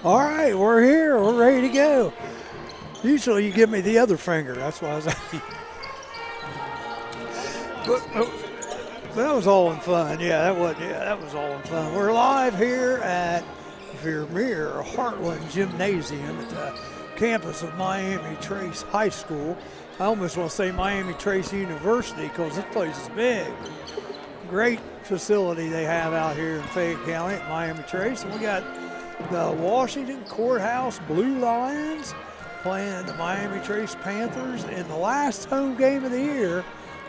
All right, we're here. We're ready to go. Usually you give me the other finger. That's why I was. but that was all in fun. Yeah, that was. Yeah, that was all in fun. We're live here at Vermeer Heartland Gymnasium at the campus of Miami Trace High School. I almost want to say Miami Trace University because this place is big. Great facility they have out here in Fayette County at Miami Trace. And we got the Washington Courthouse Blue Lions playing the Miami Trace Panthers in the last home game of the year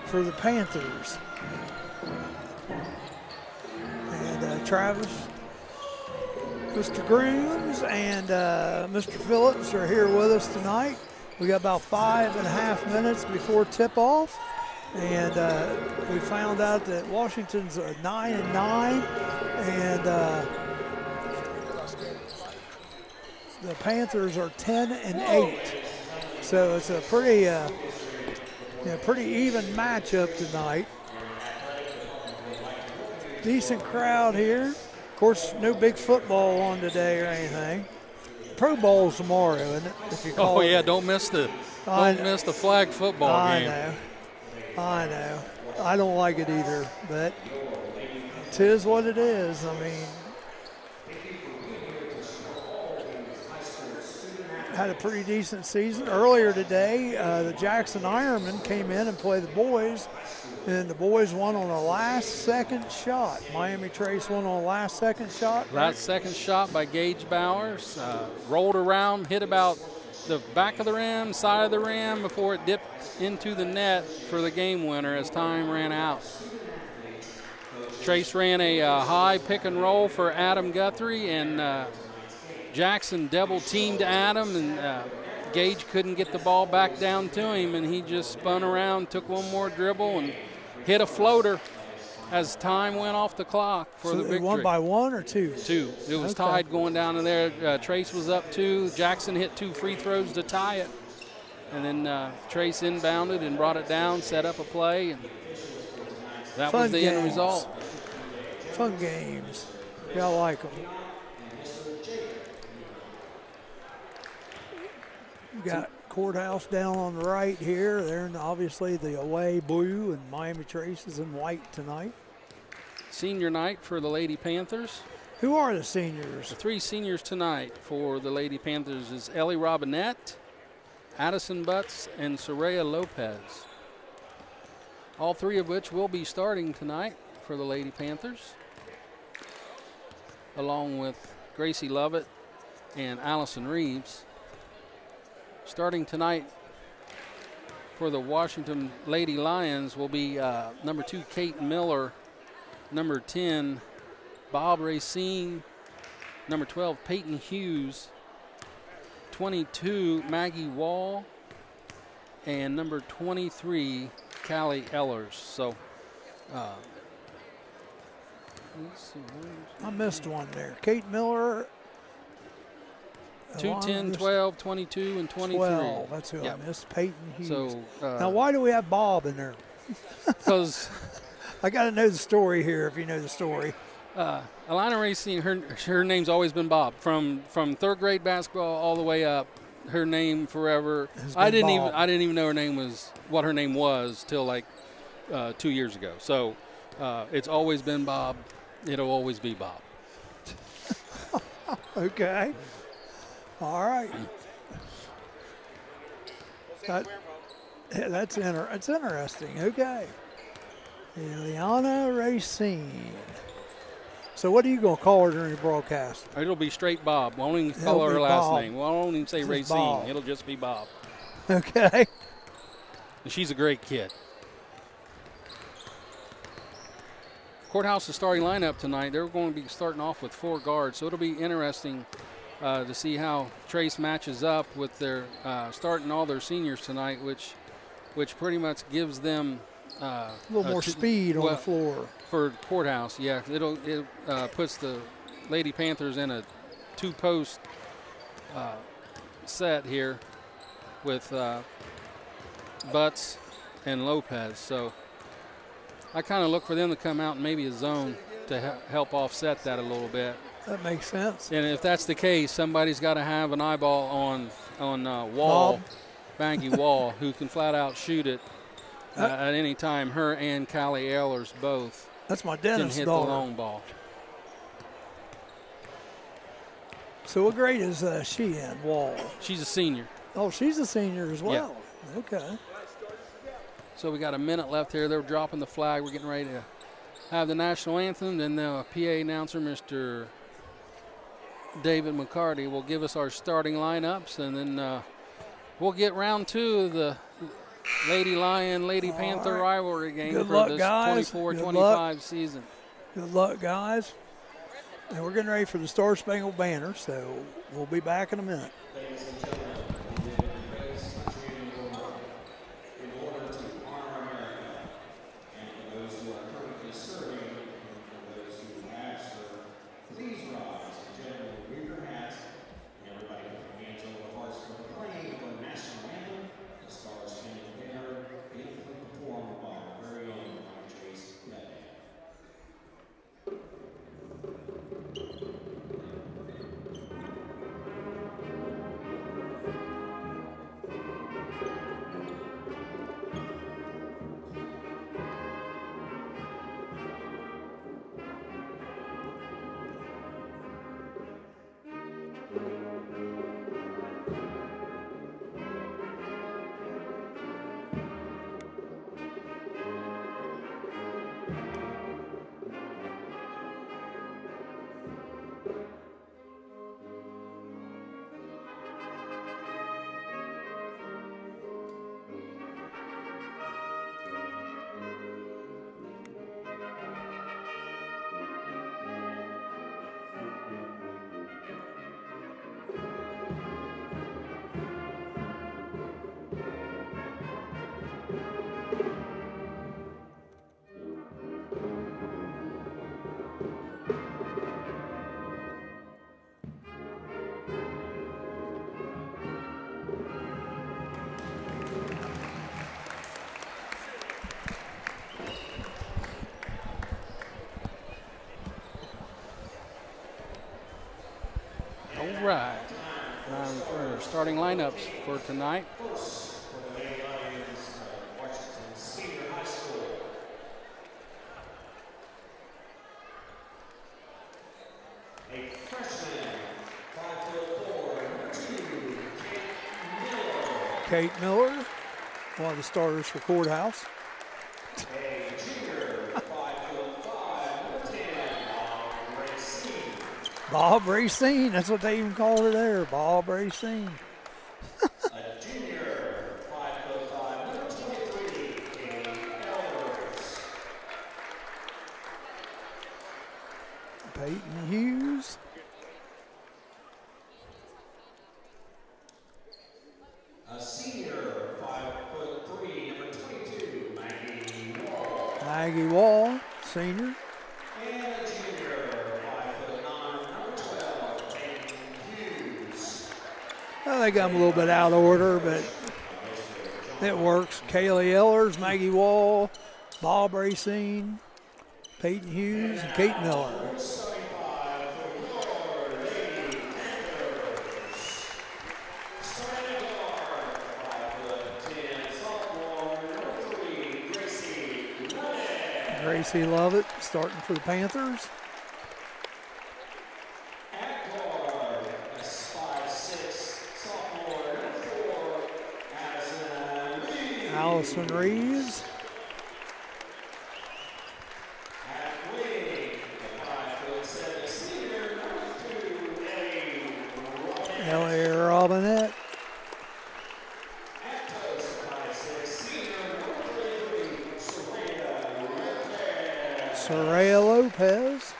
for the Panthers. And Travis, Mr. Grooms, and Mr. Phillips are here with us tonight. We got about 5.5 minutes before tip-off, and we found out that Washington's 9-9, and the Panthers are 10-8. So it's a pretty even matchup tonight. Decent crowd here. Of course, no big football on today or anything. Pro Bowl's tomorrow, isn't it? If you call it. Don't miss the flag football game. I know. I don't like it either, but 'tis what it is. I mean, had a pretty decent season. Earlier today, the Jackson Ironmen came in and played the boys, and the boys won on a last-second shot. Miami Trace won on a last-second shot. Last-second shot by Gage Bowers. Rolled around, hit about the back of the rim, side of the rim before it dipped into the net for the game winner as time ran out. Trace ran a high pick and roll for Adam Guthrie, and Jackson double-teamed Adam, and Gage couldn't get the ball back down to him, and he just spun around, took one more dribble, and hit a floater as time went off the clock for the victory. One by one or two? Two. It was tied going down in there. Trace was up 2. Jackson hit 2 free throws to tie it. And then Trace inbounded and brought it down, set up a play, and that was the end result. Fun games. Yeah, I like them. You got Courthouse down on the right here. They're in obviously the away blue, and Miami Trace is in white tonight. Senior night for the Lady Panthers. Who are the seniors? The 3 seniors tonight for the Lady Panthers is Ellie Robinette, Addison Butts, and Soraya Lopez. All 3 of which will be starting tonight for the Lady Panthers, along with Gracie Lovett and Allison Reeves. Starting tonight for the Washington Lady Lions will be number 2, Kate Miller, number 10, Bob Racine, number 12, Peyton Hughes, 22, Maggie Wall, and number 23, Callie Ellers. So, let's see. I missed one there. Kate Miller. 2, 10, 12, 22, and 23. 12, that's who I missed. Peyton Hughes. So, now, why do we have Bob in there? Because I got to know the story here if you know the story. Alana Racine, her name's always been Bob. From 3rd grade basketball all the way up, her name forever. I didn't even know what her name was till like 2 years ago. So it's always been Bob. It'll always be Bob. Okay. All right. That's interesting. Okay. Ileana Racine. So what are you going to call her during the broadcast? It'll be straight Bob. Won't even call her last name. Won't even say Racine. Bob. It'll just be Bob. Okay. And she's a great kid. Courthouse's starting lineup tonight, they're going to be starting off with 4 guards, so it'll be interesting to see how Trace matches up with their starting all their seniors tonight, which pretty much gives them a little more speed on the floor for Courthouse. Yeah, it puts the Lady Panthers in a 2-post set here with Butts and Lopez. So I kind of look for them to come out in maybe a zone to help offset that a little bit. That makes sense. And if that's the case, somebody's got to have an eyeball on Wall, Maggie Wall, who can flat out shoot it at any time. Her and Callie Ehlers both That's my can dentist hit daughter. the long ball. So what grade is she in, Wall? She's a senior. Oh, she's a senior as well. Okay. So we got a minute left here. They're dropping the flag. We're getting ready to have the national anthem. Then the PA announcer, Mr. David McCarty, will give us our starting lineups, and then we'll get round 2 of the Lady Lion, Lady Panther rivalry game Good for luck, this guys. 24-25 season. Good luck, guys. And we're getting ready for the Star Spangled Banner, so we'll be back in a minute. All right. For starting lineups for tonight. Kate Miller, one of the starters for Courthouse. Bob Racine, that's what they even called her there, Bob Racine. Peyton Hughes. A senior, 5'3", number 22, Maggie Wall. Maggie Wall, senior. And a junior, 5'9", number 12, Peyton Hughes. Well, they got them a little bit out of order, but it works. Kaylee Ehlers, Maggie Wall, Bob Racine, Peyton Hughes, and Kate Miller. Gracie Lovett starting for the Panthers. At guard, a 5'6", sophomore, number 4, Allison Reeves. At wing, a 5'7", senior, number 2, Ellie Robinette. At post, 5'6", senior, number 33, Soraya Lopez.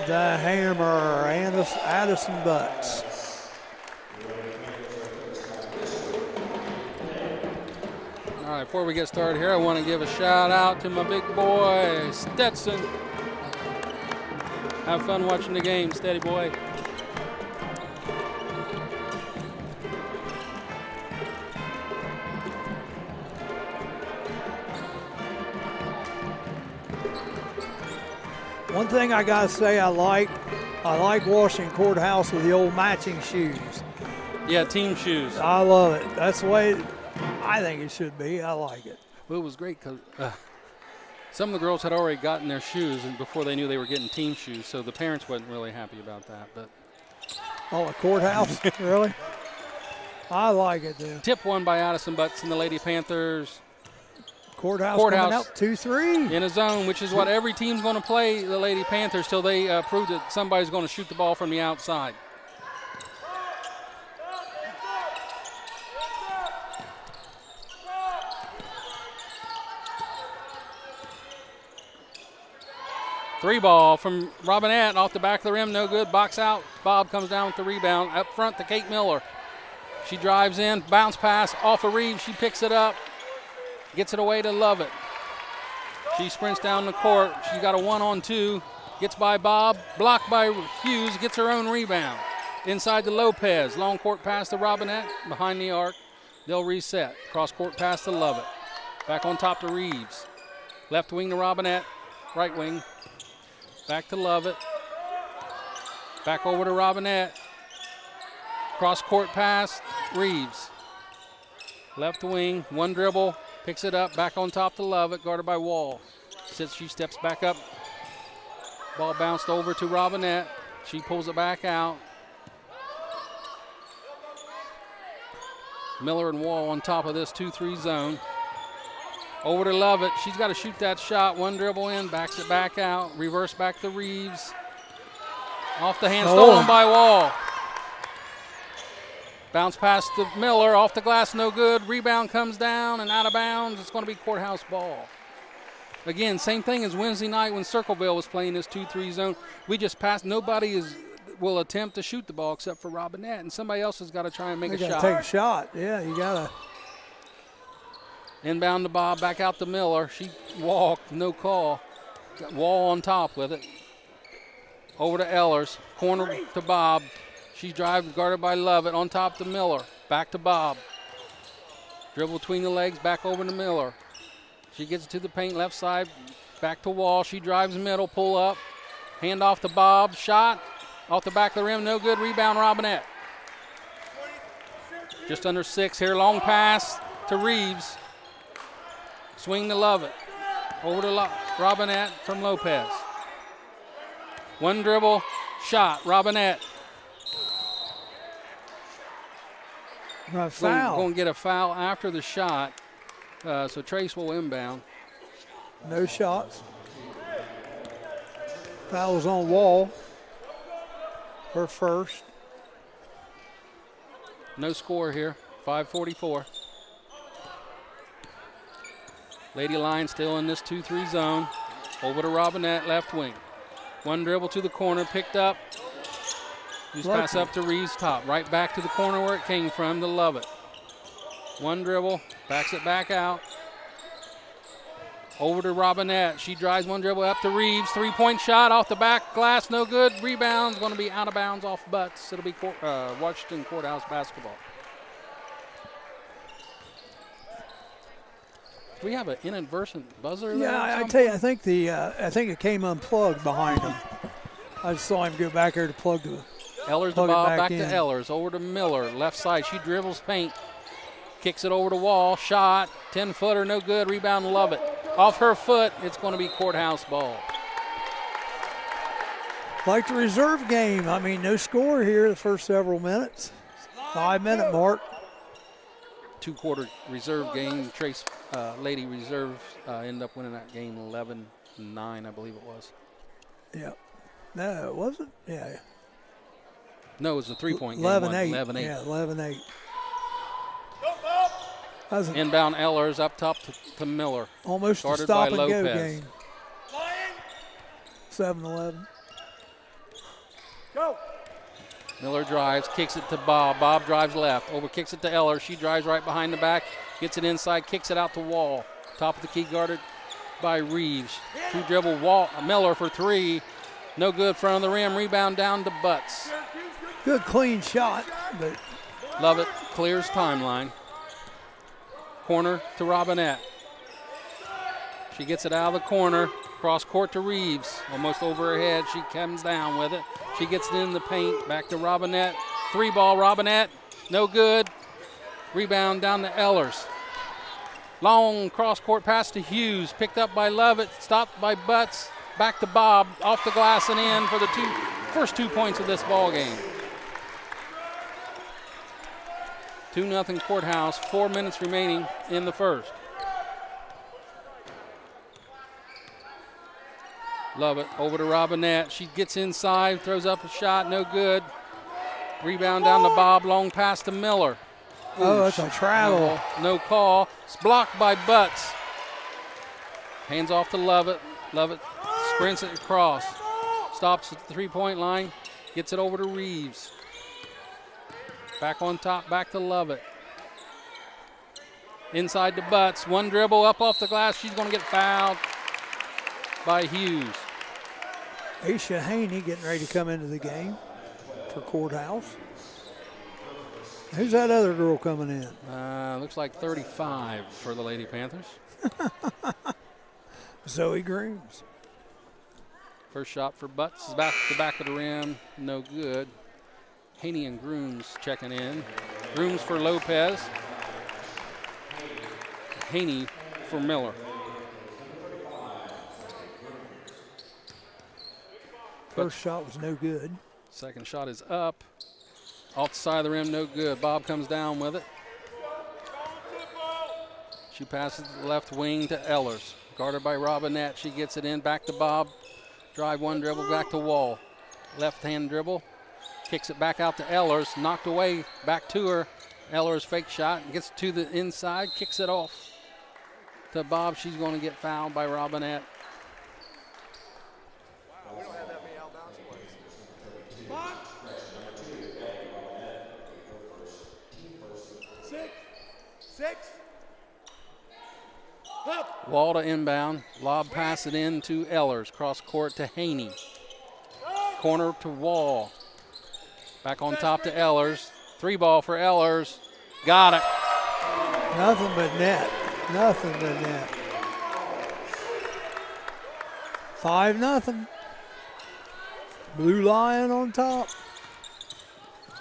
The Hammer, Addison Butts. All right, before we get started here, I want to give a shout out to my big boy, Stetson. Have fun watching the game, steady boy. One thing I gotta say, I like Washington Courthouse with the old matching shoes. Yeah, team shoes. I love it. That's the way I think it should be. I like it. Well, it was great because some of the girls had already gotten their shoes and before they knew they were getting team shoes, so the parents wasn't really happy about that. But Oh, a courthouse? Really? I like it, dude. tip won by Addison Butts and the Lady Panthers Courthouse Courthouse. coming out 2-3. in a zone, which is what every team's going to play the Lady Panthers till they prove that somebody's going to shoot the ball from the outside. Three ball from Robinette off the back of the rim, no good. Box out. Bob comes down with the rebound. Up front to Kate Miller. She drives in, bounce pass off of Reeves. She picks it up, gets it away to Lovett. She sprints down the court. She's got a 1-on-2. Gets by Bob, blocked by Hughes, gets her own rebound. Inside to Lopez. Long court pass to Robinette, behind the arc. They'll reset. Cross court pass to Lovett. Back on top to Reeves. Left wing to Robinette, right wing. Back to Lovett. Back over to Robinette. Cross court pass, Reeves. Left wing, one dribble, picks it up, back on top to Lovett, guarded by Wall. She steps back up. Ball bounced over to Robinette. She pulls it back out. Miller and Wall on top of this 2-3 zone. Over to Lovett. She's got to shoot that shot. One dribble in, backs it back out. Reverse back to Reeves. Off the hand, stolen by Wall. Bounce pass to Miller, off the glass, no good. Rebound comes down and out of bounds. It's going to be Courthouse ball. Again, same thing as Wednesday night when Circleville was playing this 2-3 zone. We just passed. Nobody will attempt to shoot the ball except for Robinette, and somebody else has got to try and make a shot. Take a shot. Yeah, you got to. Inbound to Bob, back out to Miller. She walked, no call. Got Wall on top with it. Over to Ellers, corner to Bob. She drives, guarded by Lovett, on top to Miller. Back to Bob. Dribble between the legs, back over to Miller. She gets to the paint, left side, back to Wall. She drives middle, pull up. Hand off to Bob, shot. Off the back of the rim, no good. Rebound, Robinette. Just under 6 here, long pass to Reeves. Swing to Lovett. Over to Robinette from Lopez. One dribble, shot, Robinette. Foul. Going to get a foul after the shot, so Trace will inbound. No shots. Foul was on Wall. Her first. No score here, 5:44. Lady Lions still in this 2-3 zone. Over to Robinette, left wing. One dribble to the corner, picked up. Just pass up to Reeves top. Right back to the corner where it came from to Lovett. One dribble, backs it back out. Over to Robinette. She drives one dribble up to Reeves. Three-point shot off the back glass, no good. Rebound's going to be out of bounds off Butts. It'll be Washington Courthouse basketball. Do we have an inadvertent buzzer? Yeah, I tell you, I think it came unplugged behind him. I just saw him go back there to plug the. Ellers the ball back to Ellers. Over to Miller, left side. She dribbles paint, kicks it over to Wall. Shot, 10-footer, no good. Rebound, Lovett. Off her foot, it's going to be Courthouse ball. Like the reserve game. I mean, no score here the first several minutes. 5-minute mark. Two-quarter reserve game. Trace Lady Reserves ended up winning that game 11-9, I believe it was. Yeah. No, it wasn't. Yeah. No, it was a three-point game. 11-8. 11-8. Yeah, 11-8. Inbound Ellers up top to Miller. Almost a stop-and-go game. 7-11. Go. Miller drives, kicks it to Bob. Bob drives left. Over, kicks it to Ellers. She drives right behind the back, gets it inside, kicks it out to Wall. Top of the key, guarded by Reeves. Two-dribble Miller for three. No good, front of the rim. Rebound down to Butts. Good clean shot, but Lovett clears timeline. Corner to Robinette. She gets it out of the corner. Cross court to Reeves. Almost over her head. She comes down with it. She gets it in the paint. Back to Robinette. 3-ball Robinette. No good. Rebound down to Ellers. Long cross court pass to Hughes. Picked up by Lovett. Stopped by Butts. Back to Bob. Off the glass and in for the first 2 points of this ball game. 2-0 Courthouse. 4 minutes remaining in the first. Lovett over to Robinette. She gets inside, throws up a shot, no good. Rebound down to Bob, long pass to Miller. Oh, that's a travel. No call. It's blocked by Butts. Hands off to Lovett. Lovett sprints it across. Stops at the 3-point line. Gets it over to Reeves. Back on top, back to Lovett. Inside to Butts. One dribble up off the glass. She's going to get fouled by Hughes. Aisha Haney getting ready to come into the game for Courthouse. Who's that other girl coming in? Looks like 35 for the Lady Panthers. Zoe Grooms. First shot for Butts is back to the back of the rim. No good. Haney and Grooms checking in. Grooms for Lopez. Haney for Miller. First shot was no good. Second shot is up. Off the side of the rim, no good. Bob comes down with it. She passes the left wing to Ellers. Guarded by Robinette. She gets it in. Back to Bob. Drive one dribble back to Wall. Left-hand dribble. Kicks it back out to Ellers. Knocked away. Back to her. Ellers fake shot. Gets to the inside. Kicks it off to Bob. She's going to get fouled by Robinette. Wall to inbound. Lob pass it in to Ellers. Cross court to Haney. Corner to Wall. Back on top to Ellers. 3-ball for Ellers. Got it. Nothing but net. Nothing but net. 5-0. Blue Lion on top.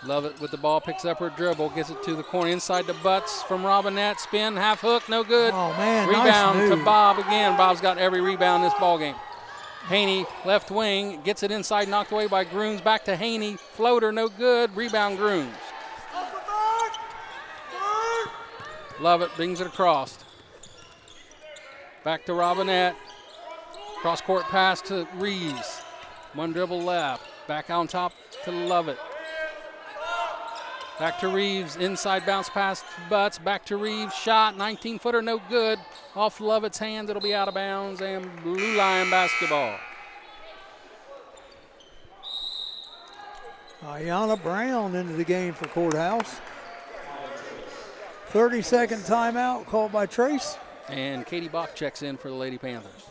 Lovett with the ball, picks up her dribble, gets it to the corner, inside to Butts from Robinette, spin, half hook, no good. Oh, man, rebound nice to move. Bob again. Bob's got every rebound in this ball game. Haney, left wing, gets it inside, knocked away by Grooms, back to Haney, floater, no good, rebound Grooms. Lovett brings it across. Back to Robinette, cross court pass to Reeves. One dribble left, back on top to Lovett. Back to Reeves, inside bounce pass to Butts, back to Reeves, shot, 19-footer, no good. Off Lovett's hands, it'll be out of bounds, and Blue Lion basketball. Ayanna Brown into the game for Courthouse. 30-second timeout called by Trace. And Katie Bach checks in for the Lady Panthers.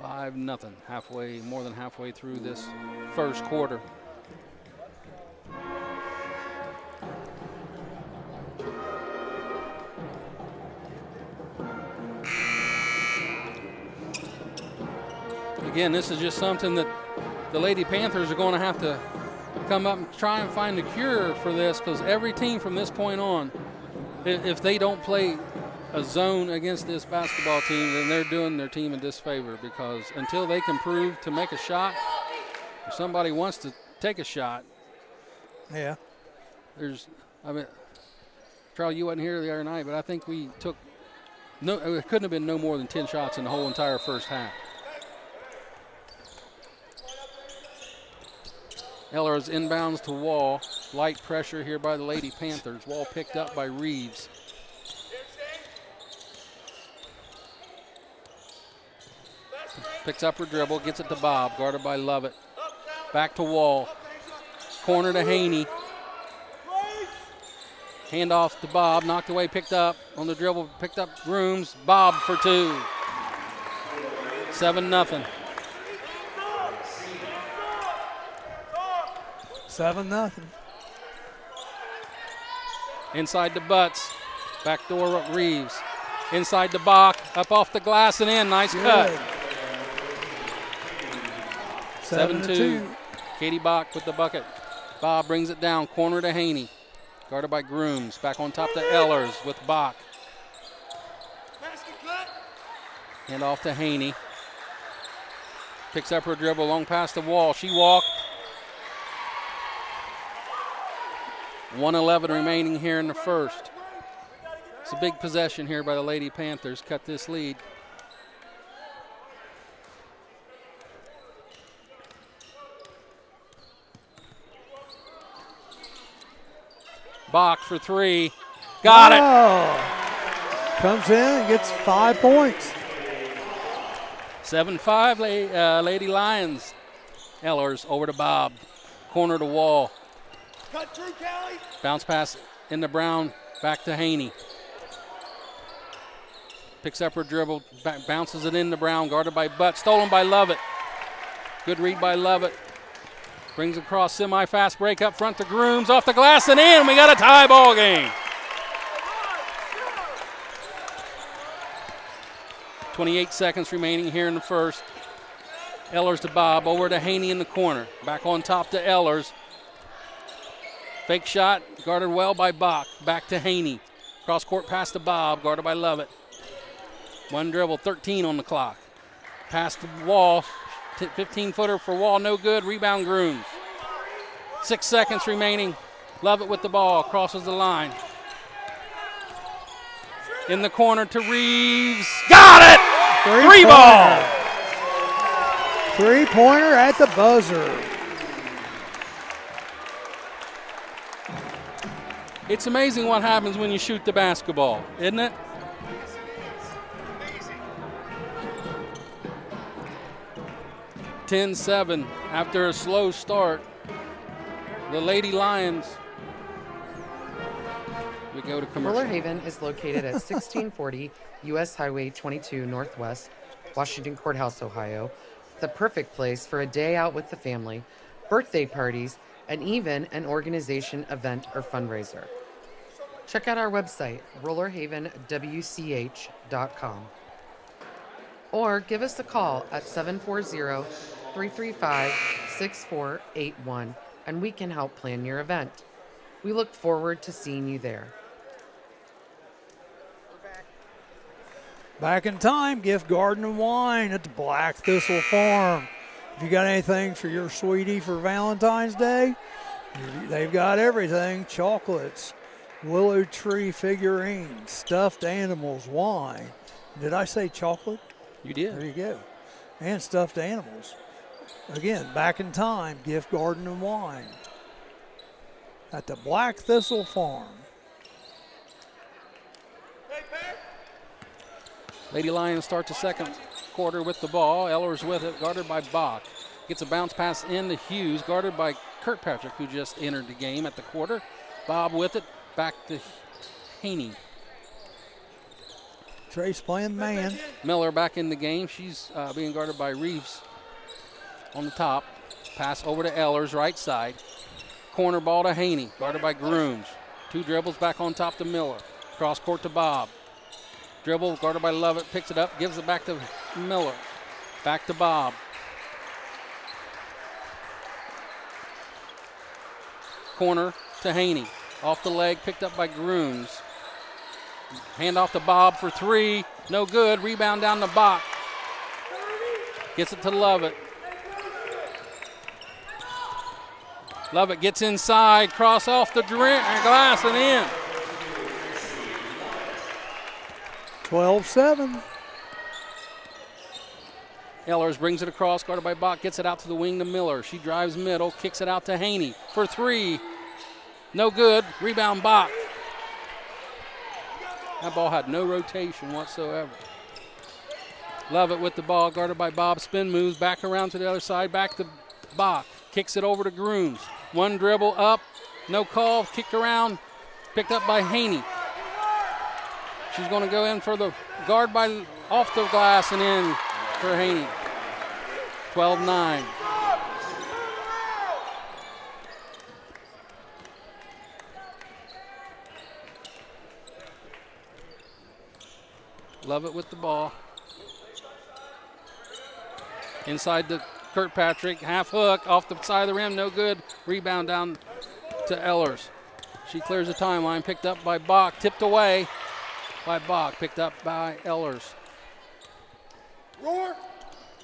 5-0, more than halfway through this first quarter. Again, this is just something that the Lady Panthers are going to have to come up and try and find a cure for this, because every team from this point on, if they don't play a zone against this basketball team, then they're doing their team a disfavor, because until they can prove to make a shot, if somebody wants to take a shot, Yeah. Charlie, you wasn't here the other night, but I think we took, it couldn't have been no more than 10 shots in the whole entire first half. Ellers inbounds to Wall. Light pressure here by the Lady Panthers. Wall picked up by Reeves. Picks up her dribble, gets it to Bob, guarded by Lovett. Back to Wall. Corner to Haney. Handoff to Bob, knocked away, picked up. On the dribble, picked up Grooms. Bob for two. 7-0. 7-0. Inside to Butts. Backdoor Reeves. Inside the Bach, up off the glass and in. Nice cut. 7-2. Katie Bach with the bucket. Bob brings it down, corner to Haney. Guarded by Grooms. Back on top to Ehlers with Bach. Hand off to Haney. Picks up her dribble long past the wall. She walked. 1:11 remaining here in the first. It's a big possession here by the Lady Panthers. Cut this lead. Bach for three. Got it. Comes in and gets 5 points. 7-5 Lady Lions. Ehlers over to Bob. Corner to Wall. Cut through, Callie. Bounce pass into Brown. Back to Haney. Picks up her dribble. Bounces it into Brown. Guarded by Butt. Stolen by Lovett. Good read by Lovett. Brings across semi-fast break up front to Grooms. Off the glass and in. We got a tie ball game. 28 seconds remaining here in the first. Ehlers to Bob. Over to Haney in the corner. Back on top to Ehlers. Fake shot. Guarded well by Bach. Back to Haney. Cross court pass to Bob. Guarded by Lovett. One dribble. 13 on the clock. Pass to Wall. 15-footer for Wall, no good. Rebound Grooms. 6 seconds remaining. Lovett with the ball, crosses the line. In the corner to Reeves. Got it! Three ball! Three-pointer at the buzzer. It's amazing what happens when you shoot the basketball, isn't it? Amazing. 10-7 after a slow start. The Lady Lions. We go to commercial. Roller Haven is located at 1640 U.S. Highway 22 Northwest, Washington Courthouse, Ohio. The perfect place for a day out with the family, birthday parties, and even an organization, event, or fundraiser. Check out our website, rollerhavenwch.com. Or give us a call at 740-335-6481, and we can help plan your event. We look forward to seeing you there. Back in time, gift garden and wine at the Black Thistle Farm. If you got anything for your sweetie for Valentine's Day, they've got everything. Chocolates, willow tree figurines, stuffed animals, wine. Did I say chocolate? You did. There you go. And stuffed animals. Again, back in time, gift garden and wine at the Black Thistle Farm. Lady Lions start the second quarter with the ball. Ehlers with it, guarded by Bach. Gets a bounce pass into Hughes, guarded by Kirkpatrick, who just entered the game at the quarter. Bob with it, back to Haney. Trace playing man. Miller back in the game. She's being guarded by Reeves on the top. Pass over to Ehlers, right side. Corner ball to Haney, guarded by Grooms. Two dribbles back on top to Miller. Cross court to Bob. Dribble, guarded by Lovett, picks it up, gives it back to Miller. Back to Bob. Corner to Haney. Off the leg, picked up by Grooms. Hand off to Bob for three. No good. Rebound down the Bach. Gets it to Lovett. Lovett gets inside. Cross off the glass and in. 12-7. Ehlers brings it across, guarded by Bach, gets it out to the wing to Miller. She drives middle, kicks it out to Haney for three. No good. Rebound Bach. That ball had no rotation whatsoever. Lovett with the ball, guarded by Bob. Spin moves back around to the other side, back to Bach. Kicks it over to Grooms. One dribble up, no call, kicked around, picked up by Haney. She's going to go in for the guard by off the glass and in for Haney. 12-9. Lovett with the ball. Inside to Kirkpatrick, half hook, off the side of the rim, no good. Rebound down to Ellers. She clears the timeline, picked up by Bach, tipped away by Bach, picked up by Ellers. Roar!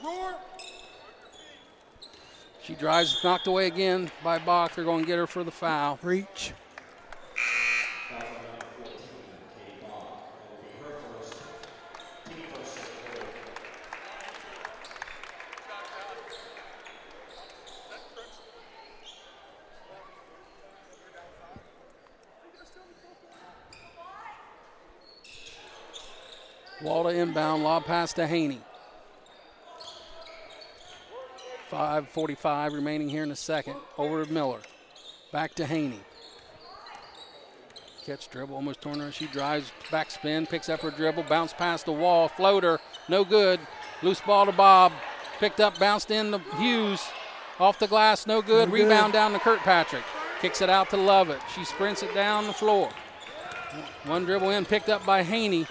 Roar! She drives, knocked away again by Bach. They're going to get her for the foul. Reach. Walda inbound, lob pass to Haney. 5:45 remaining here in the second. Over to Miller. Back to Haney. Catch dribble, almost torn her. She drives, back spin, picks up her dribble, bounce past the wall, floater, no good. Loose ball to Bob. Picked up, bounced in to Hughes. Off the glass, no good. Rebound down to Kirkpatrick. Kicks it out to Lovett. She sprints it down the floor. One dribble in, picked up by Haney.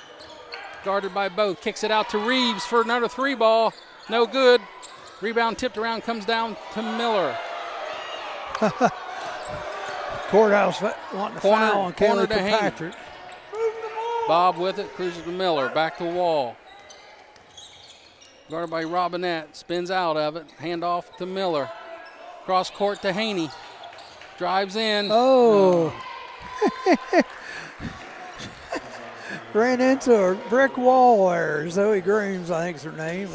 Guarded by both. Kicks it out to Reeves for another three ball. No good. Rebound tipped around, comes down to Miller. Courthouse wanting to foul on Kaylee Kirkpatrick. Bob with it, cruises to Miller. Back to Wall. Guarded by Robinette. Spins out of it. Hand off to Miller. Cross court to Haney. Drives in. Oh. Ran into a brick wall there. Zoe Grooms, I think is her name.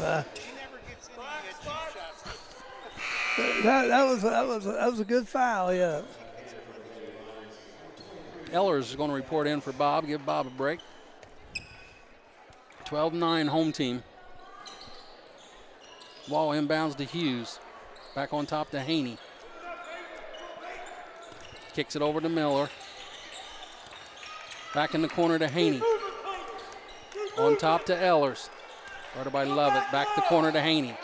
That was a good foul, yeah. Ellers is going to report in for Bob. Give Bob a break. 12-9 home team. Wall inbounds to Hughes. Back on top to Haney. Kicks it over to Miller. Back in the corner to Haney. On top to Ellers. Guarded by Lovett. Back the corner to Haney.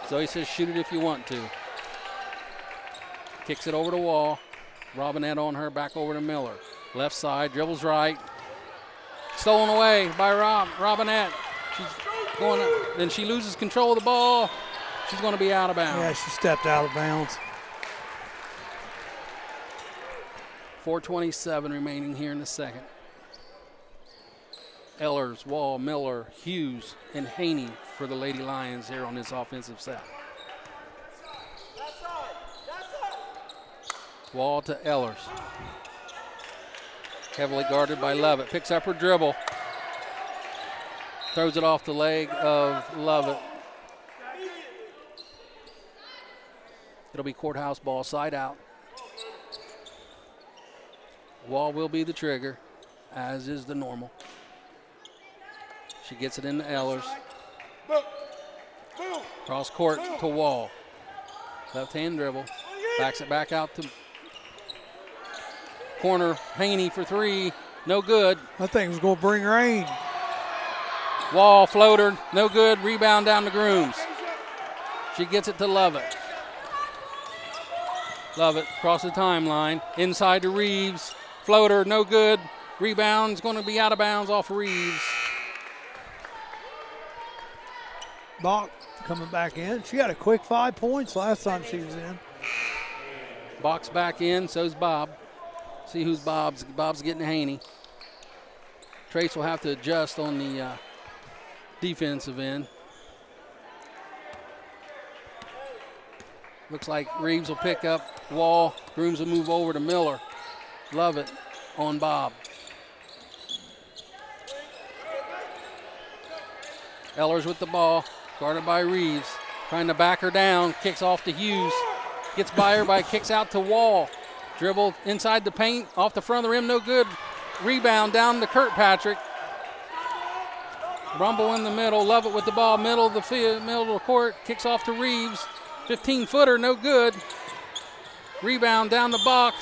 Zoe says shoot it if you want to. Kicks it over to Wall. Robinette on her. Back over to Miller. Left side. Dribbles right. Stolen away by Robinette. She's going up. Then she loses control of the ball. She's going to be out of bounds. Yeah, she stepped out of bounds. 4:27 remaining here in the second. Ellers, Wall, Miller, Hughes, and Haney for the Lady Lions here on this offensive set. Wall to Ellers. Heavily guarded by Lovett. Picks up her dribble. Throws it off the leg of Lovett. It'll be Courthouse ball side out. Wall will be the trigger, as is the normal. She gets it into Ellers. Cross court to Wall. Left hand dribble. Backs it back out to corner. Haney for three. No good. I think it was going to bring rain. Wall floater. No good. Rebound down to Grooms. She gets it to Lovett. Lovett across the timeline. Inside to Reeves. Floater. No good. Rebound's going to be out of bounds off Reeves. Bach coming back in. She had a quick 5 points last time she was in. Bach's back in, so's Bob. See who's Bob's. Bob's getting Haney. Trace will have to adjust on the defensive end. Looks like Reeves will pick up Wall. Grooms will move over to Miller. Lovett on Bob. Ellers with the ball. Guarded by Reeves. Trying to back her down. Kicks off to Hughes. Gets by her kicks out to Wall. Dribble inside the paint. Off the front of the rim. No good. Rebound down to Kirkpatrick. Rumble in the middle. Lovett with the ball. Middle of the field. Middle of the court. Kicks off to Reeves. 15-footer. No good. Rebound down to Bach.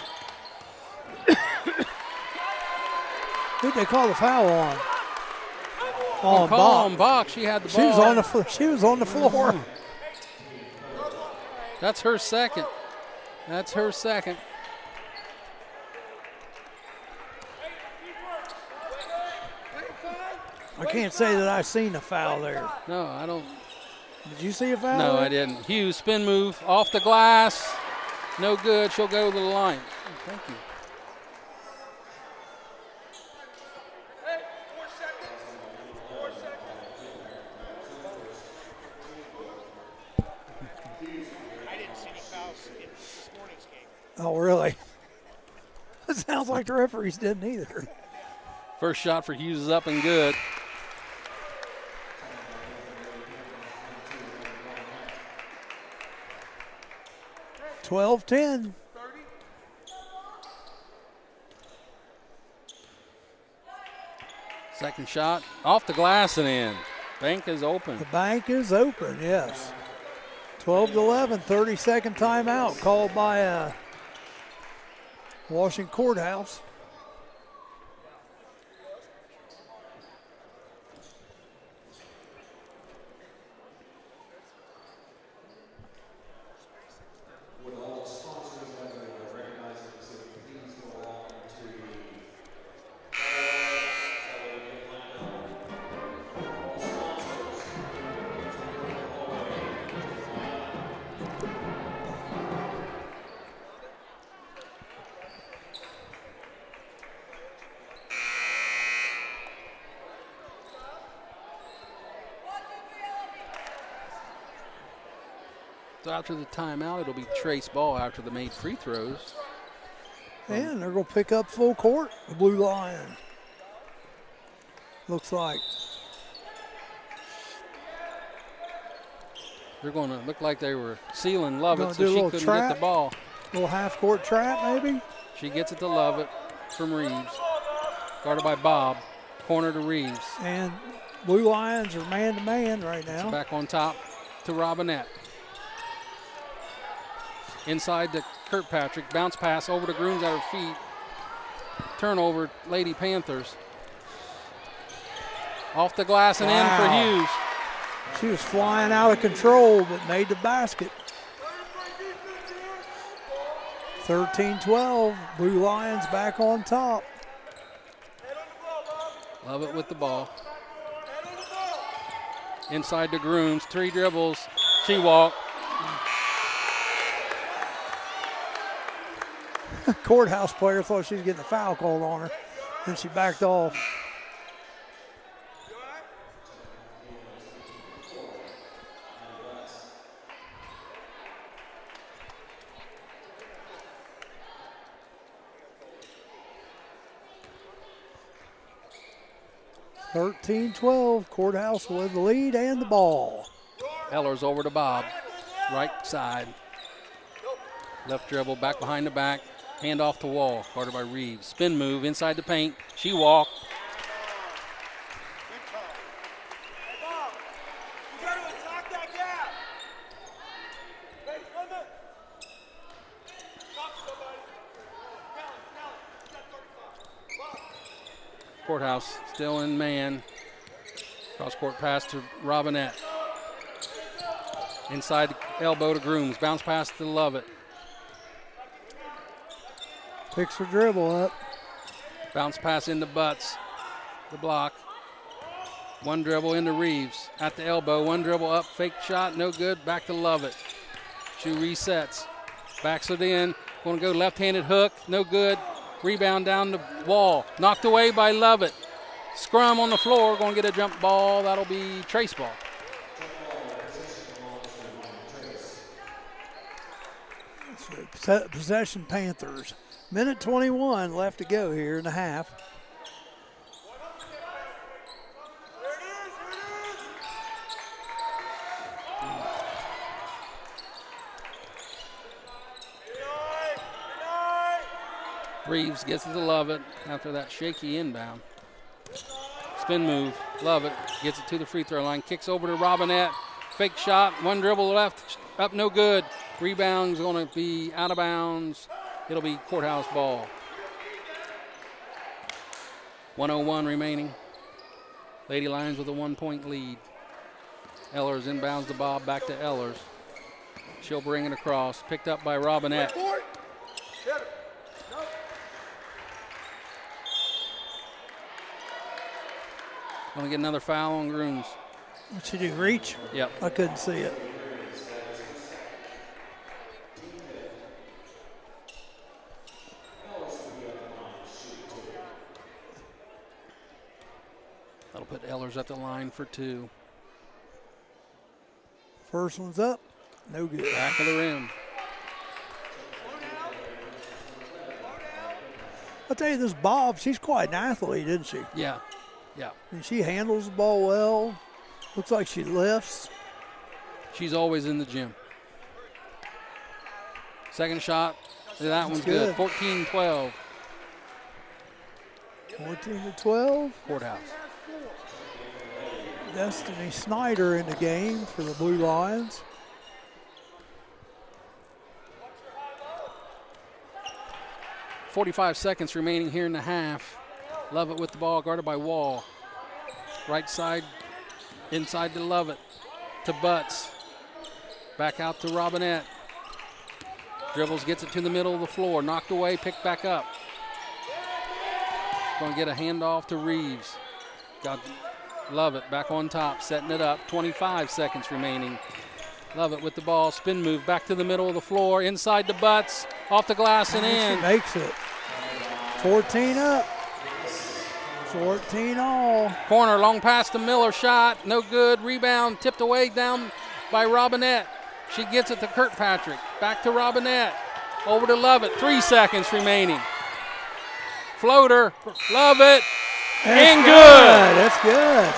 Who'd they call the foul on? On Bach. on Bach. She had the ball. She was on the floor. That's her second. That's her second. I can't say that I seen a foul there. No, I don't. Did you see a foul? No, there? I didn't. Hughes, spin move, off the glass. No good. She'll go to the line. Thank you. I didn't see any fouls in this morning's game. Oh, really? It sounds like the referees didn't either. First shot for Hughes is up and good. (12-10). Second shot off the glass and in. Bank is open. The bank is open, yes. 12-11, 30-second timeout called by Washington Courthouse. So after the timeout, it'll be Trace ball after the made free throws. And they're going to pick up full court, the Blue Lions. Looks like. They're going to look like they were sealing Lovett, Gonna so do a she little couldn't trap. get the ball. Little half-court trap, maybe? She gets it to Lovett from Reeves. Guarded by Bob. Corner to Reeves. And Blue Lions are man-to-man right now. Back on top to Robinette. Inside to Kirkpatrick. Bounce pass over to Grooms at her feet. Turnover, Lady Panthers. Off the glass and in for Hughes. She was flying out of control, but made the basket. 13-12, Blue Lions back on top. Lovett with the ball. Inside to Grooms, 3 dribbles. She walked. Courthouse player thought she was getting a foul called on her, and she backed off. (13-12), Courthouse with the lead and the ball. Ellers over to Bob. Right side. Left dribble, back behind the back. Hand off to Wall, guarded by Reeves. Spin move inside the paint. She walked. Courthouse still in man. Cross court pass to Robinette. Inside the elbow to Grooms. Bounce pass to Lovett. Picks her dribble up. Bounce pass into Butts. The block. One dribble into Reeves. At the elbow. One dribble up. Fake shot. No good. Back to Lovett. She resets. Backs it in. Going to go left-handed hook. No good. Rebound down the wall. Knocked away by Lovett. Scrum on the floor. Going to get a jump ball. That'll be Trace ball. Possession Panthers. Minute 21 left to go here in the half. Reeves gets it to Lovett after that shaky inbound. Spin move. Lovett gets it to the free throw line. Kicks over to Robinette. Fake shot. One dribble left. Up no good. Rebound's going to be out of bounds. It'll be Courthouse ball. 1:01 remaining. Lady Lions with a 1-point lead. Ellers inbounds the Bob back to Ellers. She'll bring it across. Picked up by Robinette. Going to get another foul on Grooms. What'd she do, reach? Yep. I couldn't see it. That'll put Ehlers at the line for 2. First one's up. No good. Back of the rim. I'll tell you, this Bob, she's quite an athlete, isn't she? Yeah. Yeah. I mean, she handles the ball well. Looks like she lifts. She's always in the gym. Second shot. That one's good. good. 14-12. 14-12. Courthouse. Destiny Snyder in the game for the Blue Lions. .45 seconds remaining here in the half. Lovett with the ball, guarded by Wall. Right side, inside to Lovett, to Butts. Back out to Robinette. Dribbles, gets it to the middle of the floor. Knocked away, picked back up. Going to get a handoff to Reeves. Got Lovett back on top, setting it up. 25 seconds remaining. Lovett with the ball, spin move, back to the middle of the floor, inside to Butts, off the glass and in. She makes it. 14 up. 14 all. Corner, long pass to Miller, shot, no good. Rebound, tipped away down by Robinette. She gets it to Kirkpatrick. Back to Robinette. Over to Lovett, 3 seconds remaining. Floater, Lovett, and good. That's good.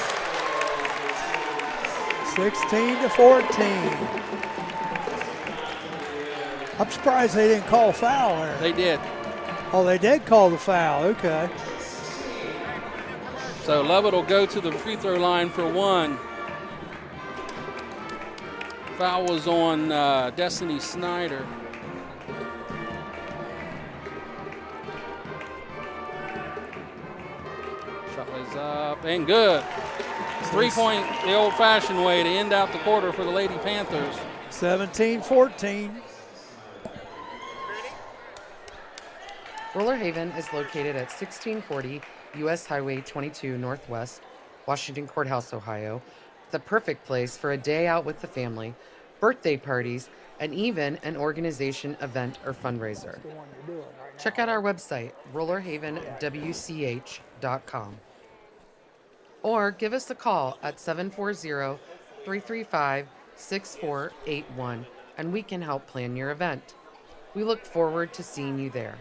16-14. I'm surprised they didn't call a foul there. They did. Oh, they did call the foul. Okay. So Lovett will go to the free throw line for 1. Foul was on Destiny Snyder. Shot is up and good. 3-point the old-fashioned way to end out the quarter for the Lady Panthers. 17-14. Roller Haven is located at 1640 U.S. Highway 22 Northwest, Washington Courthouse, Ohio. The perfect place for a day out with the family, birthday parties, and even an organization, event, or fundraiser. Check out our website, rollerhavenwch.com. Or give us a call at 740-335-6481, and we can help plan your event. We look forward to seeing you there.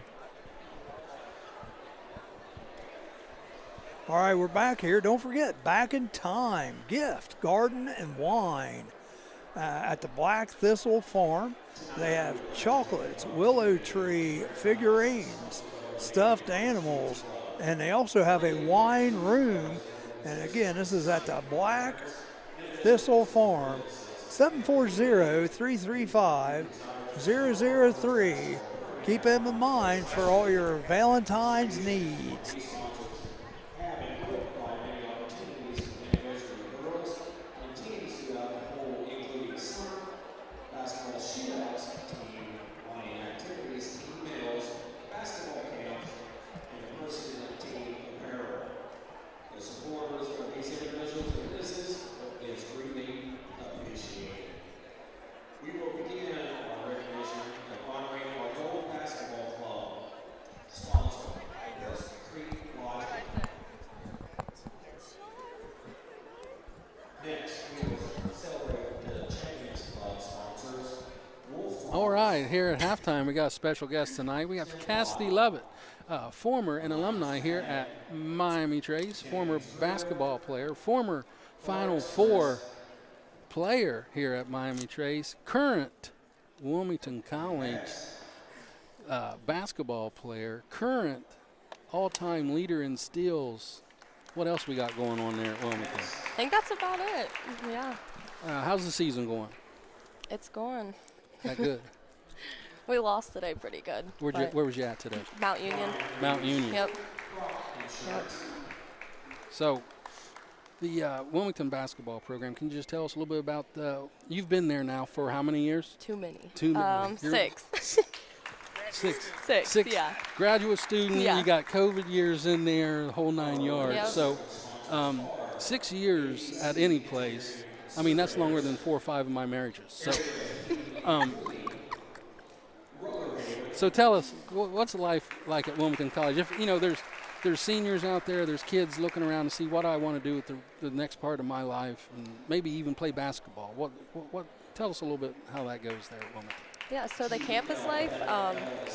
All right, we're back here. Don't forget, Back in Time, gift, garden, and wine at the Black Thistle Farm. They have chocolates, willow tree figurines, stuffed animals, and they also have a wine room. And again, this is at the Black Thistle Farm. 740-335-003. Keep them in mind for all your Valentine's needs. All right, here at halftime, we got a special guest tonight. We have Cassidy Lovett, former and alumni here at Miami Trace, former basketball player, former Final Four player here at Miami Trace, current Wilmington College basketball player, current all-time leader in steals. What else we got going on there at Wilmington? I think that's about it. Yeah. How's the season going? It's going. That good? We lost today pretty good. Where was you at today? Mount Union. Mount Union. Yep. So the Wilmington basketball program, can you just tell us a little bit about you've been there now for how many years? Too many. 6. Six, yeah. Graduate student, Yeah. you got COVID years in there, the whole 9 yards. Yep. So 6 years at any place, I mean, that's longer than 4 or 5 of my marriages. So, so tell us, what's life like at Wilmington College? If you know, there's seniors out there, there's kids looking around to see what I want to do with the next part of my life, and maybe even play basketball. What? Tell us a little bit how that goes there at Wilmington. Yeah, so the campus life,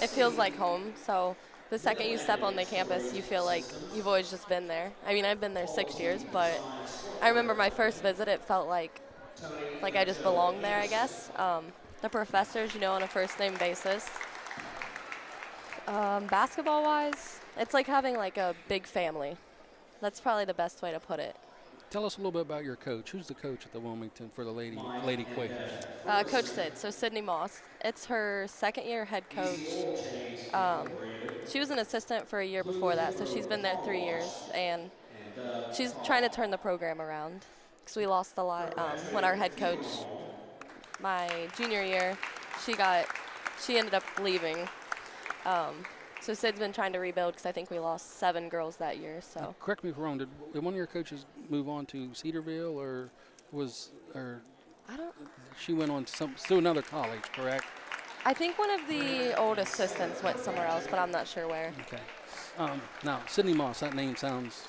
it feels like home. So the second you step on the campus, you feel like you've always just been there. I mean, I've been there 6 years, but I remember my first visit, it felt like I just belonged there, I guess. The professors, you know, on a first-name basis. Basketball-wise, it's like having like a big family. That's probably the best way to put it. Tell us a little bit about your coach. Who's the coach at the Wilmington for the Lady Quakers? Coach Sid, so Sydney Moss. It's her second-year head coach. She was an assistant for a year before that, so she's been there 3 years, and she's trying to turn the program around because we lost a lot when our head coach, my junior year, she ended up leaving. So Sid's been trying to rebuild because I think we lost 7 girls that year. So correct me if I'm wrong. Did one of your coaches move on to Cedarville, or I don't. she went on to another college? Correct. I think one of the old assistants went somewhere else, but I'm not sure where. Okay. Now Sydney Moss. That name sounds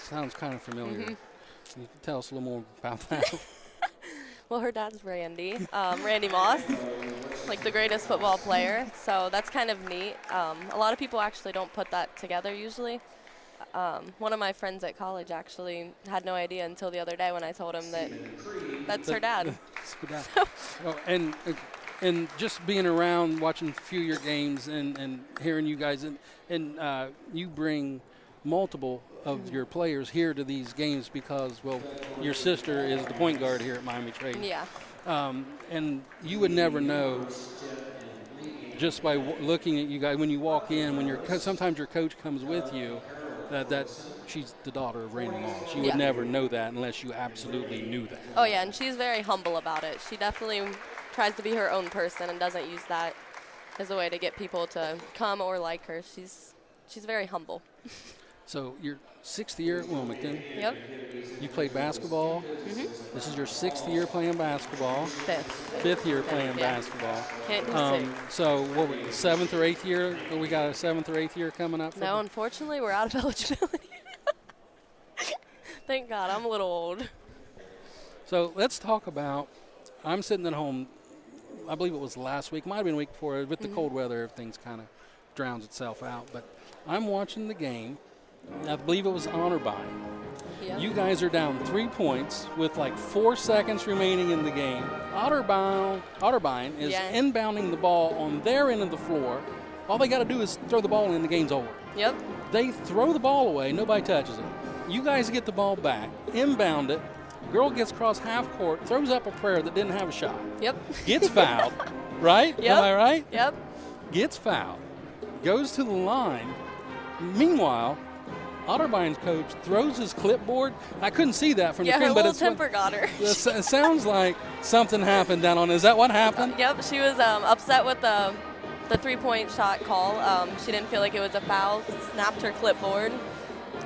kind of familiar. Mm-hmm. Can you tell us a little more about that? Well, her dad's Randy Moss, like the greatest football player. So that's kind of neat. A lot of people actually don't put that together usually. One of my friends at college actually had no idea until the other day when I told him that that's her dad. And just being around, watching a few of your games and hearing you guys, and you bring multiple of your players here to these games because, well, your sister is the point guard here at Miami Trade. Yeah. And you would never know just by looking at you guys when you walk in, sometimes your coach comes with you, that she's the daughter of Randy Moss. You would never know that unless you absolutely knew that. Oh, yeah, and she's very humble about it. She definitely tries to be her own person and doesn't use that as a way to get people to come or like her. She's very humble. So your 6th year at Wilmington. Yep. You played basketball. Mm-hmm. This is your 6th year playing basketball. 5th Year playing basketball. Can't do 6. So what, 7th or 8th year? We got a 7th or 8th year coming up? No, unfortunately, we're out of eligibility. Thank God, I'm a little old. So let's talk about, I'm sitting at home, I believe it was last week, might have been a week before, with the cold weather, everything's kind of drowns itself out. But I'm watching the game. I believe it was Otterbein. Yep. You guys are down 3 points with like 4 seconds remaining in the game. Otterbein is inbounding the ball on their end of the floor. All they got to do is throw the ball in, the game's over. Yep. They throw the ball away, nobody touches it. You guys get the ball back, inbound it. Girl gets across half court, throws up a prayer that didn't have a shot. Yep. Gets fouled, right? Yep. Am I right? Yep. Gets fouled, goes to the line. Meanwhile, Otterbein's coach throws his clipboard. I couldn't see that from the screen, her but little temper got her. It sounds like something happened down on. Is that what happened? Yep, she was upset with the 3-point shot call. She didn't feel like it was a foul. Snapped her clipboard,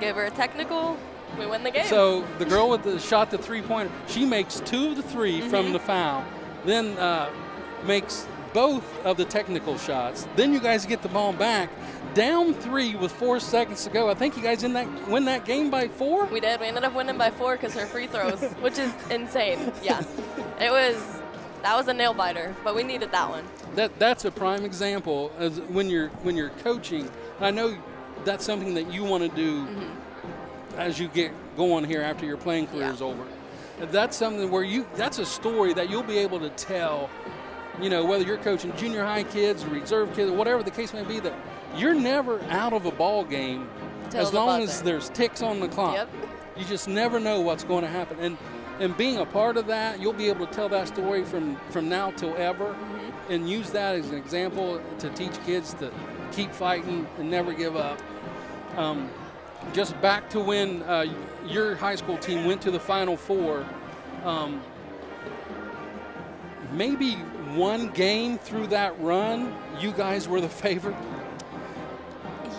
gave her a technical. We win the game. So the girl with the shot the 3-pointer, she makes 2 of the 3 from the foul, then makes both of the technical shots. Then you guys get the ball back, down 3 with 4 seconds to go. I think you guys win that game by 4? We did. We ended up winning by 4 because her free throws, which is insane. Yeah, that was a nail biter, but we needed that one. That's a prime example as when you're coaching. I know that's something that you want to do as you get going here after your playing career is over. That's something where that's a story that you'll be able to tell, whether you're coaching junior high kids or reserve kids or whatever the case may be, that you're never out of a ball game as long as there's ticks on the clock. Yep. You just never know what's going to happen. And being a part of that, you'll be able to tell that story from now till ever and use that as an example to teach kids to keep fighting and never give up. Just back to when your high school team went to the Final Four, maybe one game through that run, you guys were the favorite?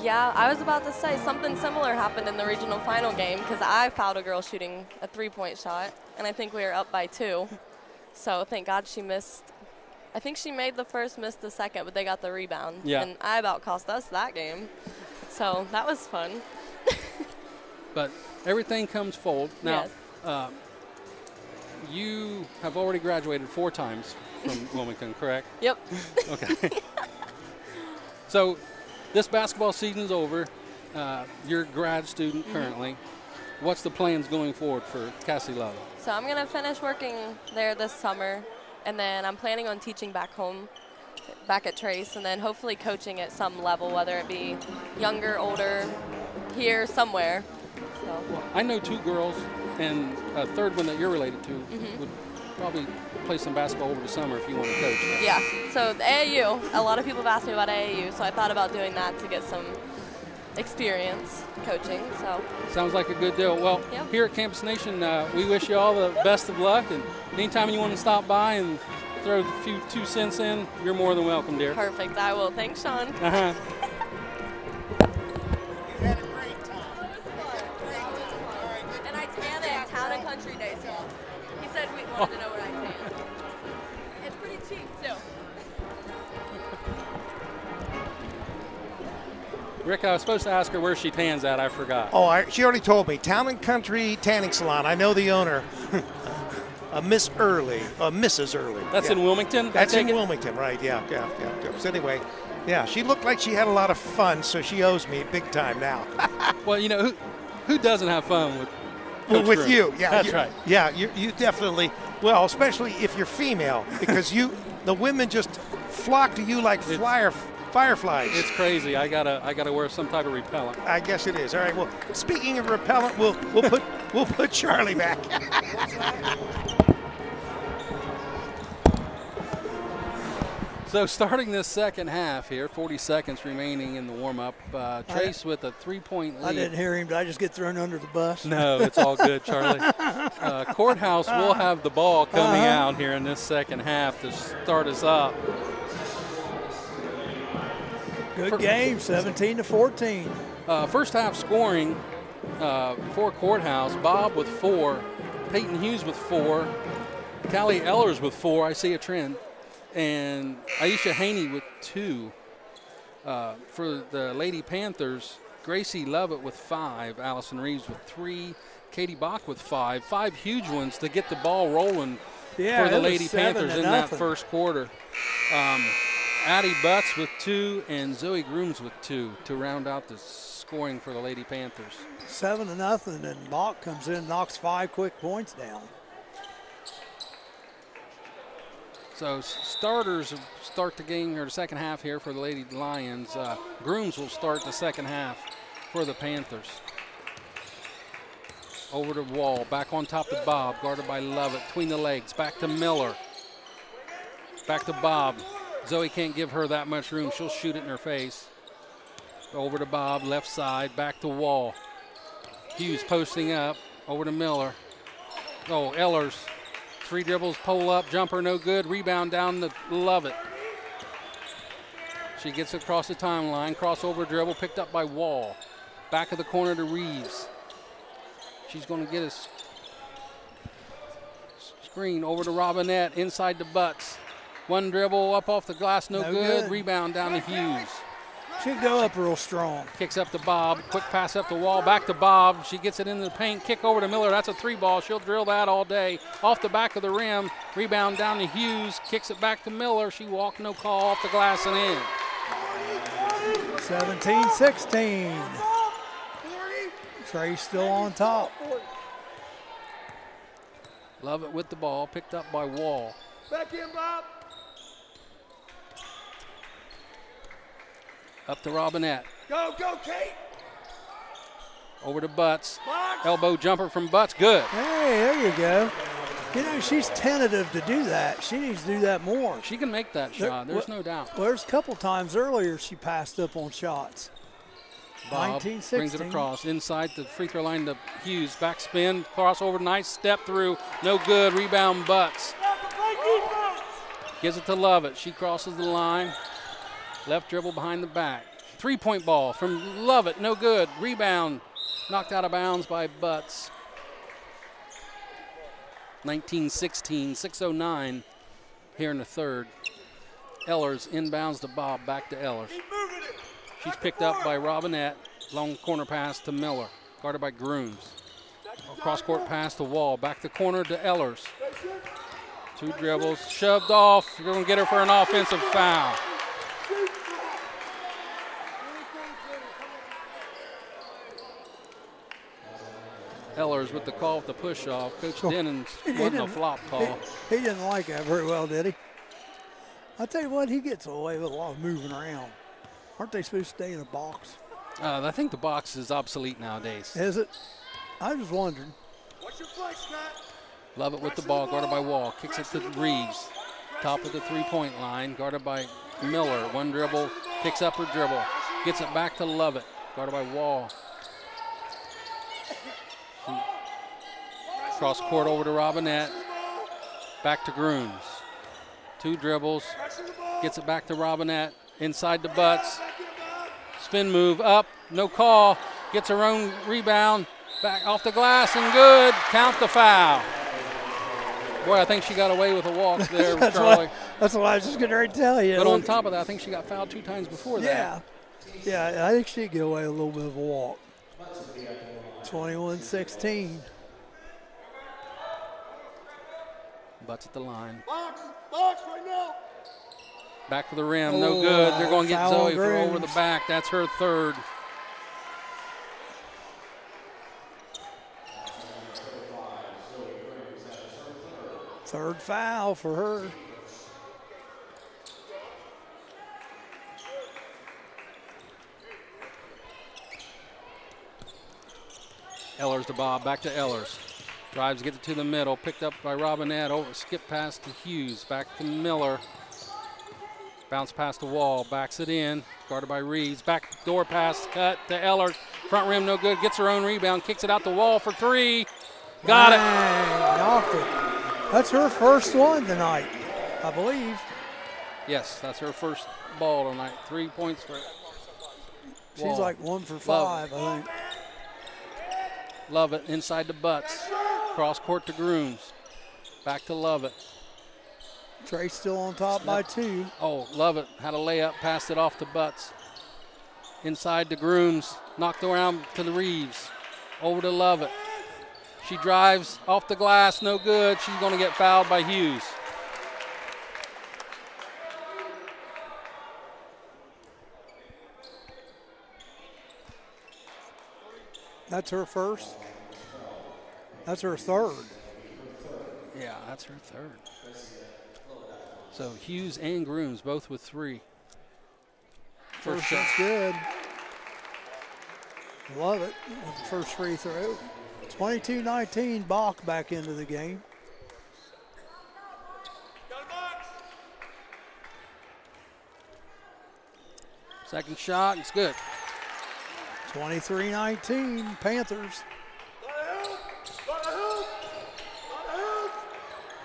Yeah, I was about to say something similar happened in the regional final game because I fouled a girl shooting a three-point shot, and I think we were up by 2. So thank God she missed. I think she made the first, missed the second, but they got the rebound. Yeah. And I about cost us that game. So that was fun. But everything comes full. Now, Yes. you have already graduated 4 times from Wilmington, correct? Yep. Okay. So this basketball season's over. You're a grad student currently. What's the plans going forward for Cassie Love? So I'm going to finish working there this summer, and then I'm planning on teaching back home, back at Trace, and then hopefully coaching at some level, whether it be younger, older, here, somewhere. So. Well, I know 2 girls, and a third one that you're related to would probably play some basketball over the summer if you want to coach. Yeah, so the AAU, a lot of people have asked me about AAU, so I thought about doing that to get some experience coaching. So Sounds like a good deal. Well, Yep. here at Campus Nation, we wish you all the best of luck, and anytime you want to stop by and throw a few 2 cents in, you're more than welcome, dear. perfect, I will. Thanks, Sean. Uh-huh. And I tan at Town and Country Day, so he said we wanted to know where I tan. It's pretty cheap, too. Rick, I was supposed to ask her where she tans at. I forgot. Oh, she already told me. Town and Country Tanning Salon. I know the owner. Miss Early, Mrs. Early. That's Yeah. in Wilmington? I That's in take it? Wilmington, right? Yeah. So anyway, yeah, she looked like she had a lot of fun, so she owes me big time now. Well, you know, who doesn't have fun with Well, Coach with Groom? you, yeah. That's right. Yeah, you definitely. Well, especially if you're female, because the women just flock to you like fireflies. It's crazy. I gotta wear some type of repellent. I guess it is. All right. Well, speaking of repellent, we'll put Charlie back. So starting this second half here, 40 seconds remaining in the warm-up. Trace with a 3-point lead. I didn't hear him. Did I just get thrown under the bus? No, it's all good, Charlie. Courthouse will have the ball coming out here in this second half to start us up. Good game, 17-14. First half scoring for Courthouse, Bob with 4, Peyton Hughes with 4, Callie Ellers with 4, I see a trend, and Aisha Haney with 2. For the Lady Panthers, Gracie Lovett with 5, Allison Reeves with 3, Katie Bach with 5. 5 huge ones to get the ball rolling Yeah, for the it was Lady 7 Panthers to in that nothing. first quarter. Addie Butts with 2 and Zoe Grooms with 2 to round out the scoring for the Lady Panthers. 7-0, and Bach comes in and knocks 5 quick points down. So starters start the game or the second half here for the Lady Lions. Grooms will start the second half for the Panthers. Over to Wall, back on top to Bob, guarded by Lovett, between the legs, back to Miller. Back to Bob. Zoe can't give her that much room. She'll shoot it in her face. Over to Bob, left side, back to Wall. Hughes posting up, over to Miller. Oh, Ellers. 3 dribbles, pull up, jumper, no good. Rebound down to Lovett. She gets across the timeline, crossover dribble, picked up by Wall. Back of the corner to Reeves. She's going to get a screen over to Robinette, inside to Butts. 1 dribble, up off the glass, no good. Rebound down to Hughes. Should go up real strong. Kicks up to Bob. Quick pass up the wall. Back to Bob. She gets it into the paint. Kick over to Miller. That's a 3-ball. She'll drill that all day. Off the back of the rim. Rebound down to Hughes. Kicks it back to Miller. She walked, no call, off the glass and in. 17-16. Trey still on top. Lovett with the ball. Picked up by Wall. Back in, Bob. Up to Robinette. Go, Kate. Over to Butts. Elbow jumper from Butts. Good. Hey, there you go. You know, she's tentative to do that. She needs to do that more. She can make that shot. There's no doubt. Well, there's a couple times earlier she passed up on shots. Bob 19-16. brings it across. Inside the free throw line to Hughes. Backspin. Crossover. Nice step through. No good. Rebound Butts. Gives it to Lovett. She crosses the line. Left dribble behind the back. Three-point ball from Lovett, no good. Rebound, knocked out of bounds by Butts. 19-16, 6:09 here in the third. Ellers inbounds to Bob, back to Ellers. She's picked up by Robinette. Long corner pass to Miller, guarded by Grooms. Cross-court pass to Wall, back to corner to Ellers. 2 dribbles, shoved off. You're going to get her for an offensive foul. Ellers with the call with the push-off. Coach Dennons wasn't a flop call. He didn't like that very well, did he? I tell you what, he gets away with a lot of moving around. Aren't they supposed to stay in a box? I think the box is obsolete nowadays. Is it? I was wondering. Lovett with the ball, guarded by Wall. Kicks it to Reeves. Top of the three-point line, guarded by Miller. 1 dribble, picks up her dribble. Gets it back to Lovett, guarded by Wall. Cross court over to Robinette. Back to Grooms. 2 dribbles. Gets it back to Robinette. Inside the Butts. Spin move up. No call. Gets her own rebound. Back off the glass and good. Count the foul. Boy, I think she got away with a walk there, Charlie. That's what I was just getting ready to tell you. But on top of that, I think she got fouled 2 times before that. Yeah, I think she did get away with a little bit of a walk. 21-16. Butts at the line. Box right now. Back to the rim, no good. They're going to get foul Zoe for over the Grooms. back. That's her third. Third foul for her. Ellers to Bob, back to Ellers. Drives, gets it to the middle, picked up by Robinette, over, skip pass to Hughes, back to Miller. Bounce pass to Wall, backs it in, guarded by Reeves. Back door pass, cut to Ellers. Front rim, no good, gets her own rebound, kicks it out the Wall for 3. Got it. Knocked it. That's her first one tonight, I believe. Yes, that's her first ball tonight. 3 points for She's Wall. like 1 for 5, I think. Lovett inside the Butts. Cross court to Grooms. Back to Lovett. Trey still on top by 2. Oh, Lovett had a layup, passed it off to Butts. Inside to Grooms, knocked around to the Reeves. Over to Lovett. She drives off the glass, no good. She's going to get fouled by Hughes. That's her first. That's her third. Yeah, that's her third. So Hughes and Grooms both with 3. First shot. shot's good. Love it. With the first free throw. 22-19, Bach back into the game. Second shot, it's good. 23-19, Panthers.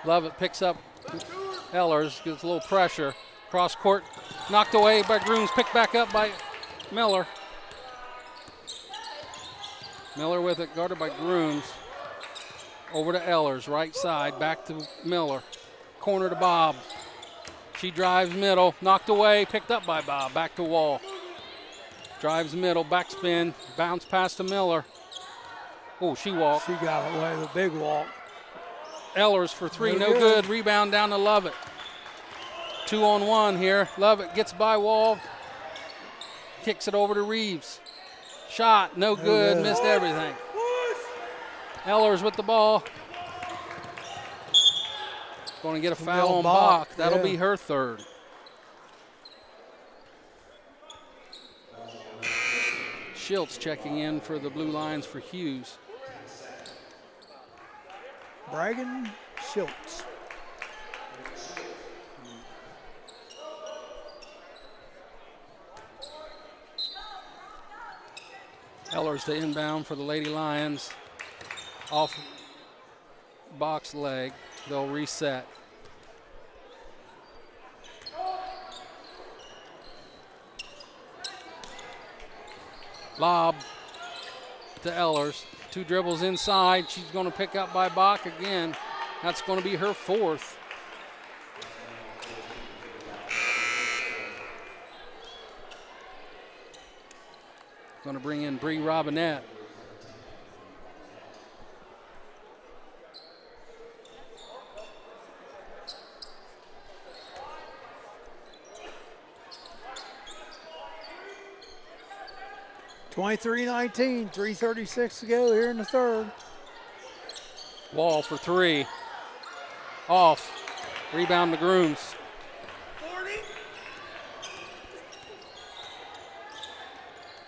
Lovett picks up Ellers, gives a little pressure. Cross court, knocked away by Grooms, picked back up by Miller. Miller with it, guarded by Grooms. Over to Ellers, right side, back to Miller. Corner to Bob. She drives middle, knocked away, picked up by Bob, back to Wall. Drives middle, backspin, bounce pass to Miller. Oh, she walked. She got away with a big walk. Ellers for 3, No no good. Rebound down to Lovett. 2-on-1 here. Lovett gets by Wall. Kicks it over to Reeves. Shot, no good. good. Missed everything. Ellers with the ball. Going to get a foul on Bach. That'll be her third. Schiltz checking in for the Blue Lions for Hughes. Bragan Schultz. Ellers to inbound for the Lady Lions. Off Bach's leg. They'll reset. Lob to Ellers. 2 dribbles inside. She's going to pick up by Bach again. That's going to be her 4th. Going to bring in Bree Robinette. (23-19), 3:36 to go here in the third. Wall for 3. Off. Rebound to Grooms.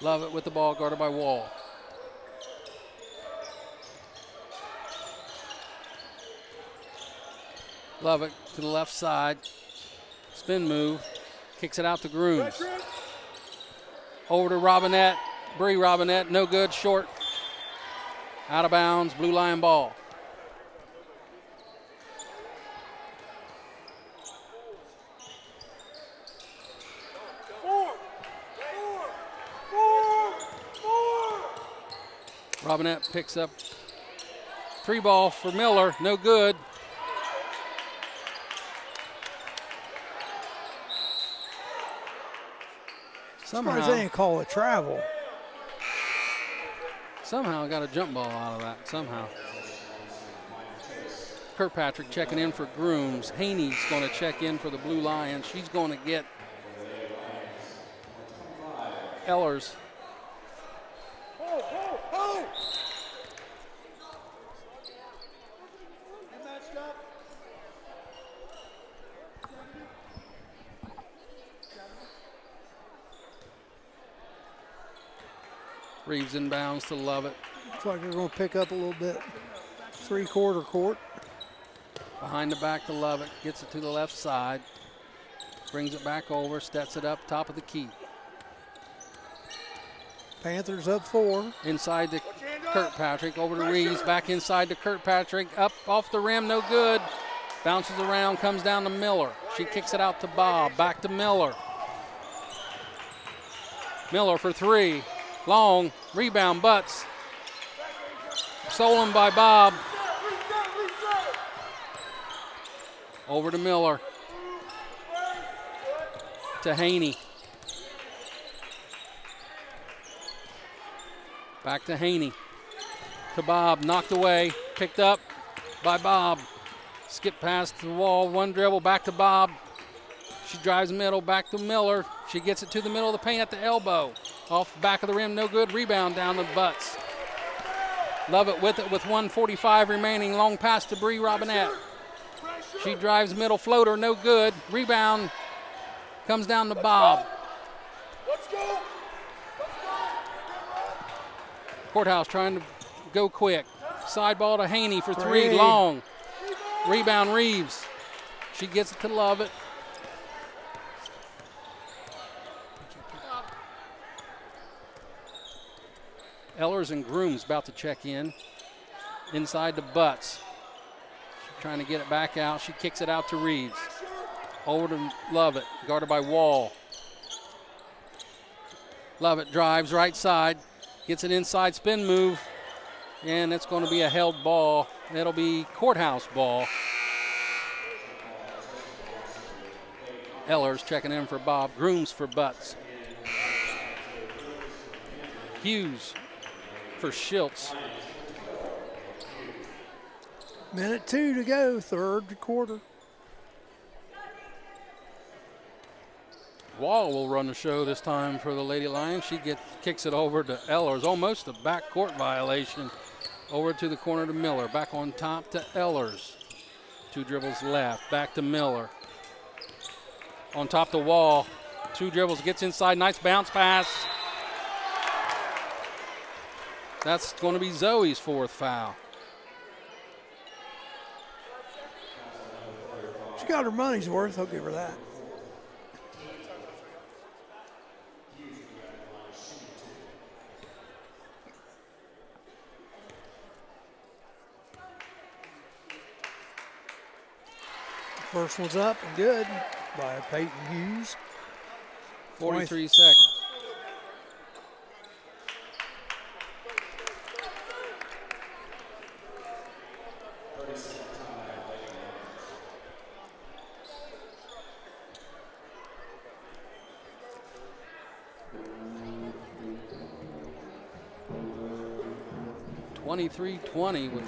Lovett with the ball, guarded by Wall. Lovett to the left side. Spin move. Kicks it out to Grooms. Over to Robinette. Bree Robinette, no good, short. Out of bounds, Blue Lion ball. Robinette picks up 3 ball for Miller, no good. Somehow they didn't call it travel. Somehow got a jump ball out of that, somehow. Kirkpatrick checking in for Grooms. Haney's going to check in for the Blue Lions. She's going to get Ellers. Reeves inbounds to Lovett. Looks like they're going to pick up a little bit. 3/4 court. Behind the back to Lovett. Gets it to the left side. Brings it back over. Sets it up top of the key. Panthers up 4. Inside to Kirkpatrick. Over to Reeves. Back inside to Kirkpatrick. Up off the rim. No good. Bounces around. Comes down to Miller. She kicks it out to Bob. Back to Miller. Miller for 3. Long. Rebound. Butts. Stolen by Bob. Over to Miller. To Haney. Back to Haney. To Bob. Knocked away. Picked up by Bob. Skip past the wall. 1 dribble. Back to Bob. She drives middle. Back to Miller. She gets it to the middle of the paint at the elbow. Off the back of the rim. No good. Rebound down the Butts. Lovett with it with 1:45 remaining. Long pass to Bree Robinette. She drives middle floater. No good. Rebound comes down to Bob. Courthouse trying to go quick. Side ball to Haney for 3. Long. Rebound Reeves. She gets it to Lovett. Ellers and Grooms about to check in. Inside to Butts. She's trying to get it back out. She kicks it out to Reeves. Over to Lovett, guarded by Wall. Lovett drives right side. Gets it inside, spin move. And it's going to be a held ball. It'll be Courthouse ball. Ellers checking in for Bob. Grooms for Butts. Hughes for Schiltz. 1:02 to go, 3rd quarter. Wall will run the show this time for the Lady Lions. She kicks it over to Ellers. Almost a backcourt violation. Over to the corner to Miller. Back on top to Ellers. 2 dribbles left. Back to Miller. On top to Wall. 2 dribbles. Gets inside. Nice bounce pass. That's going to be Zoe's 4th foul. She got her money's worth. I'll give her that. First one's up and good by Peyton Hughes. 43 seconds. 23-20 with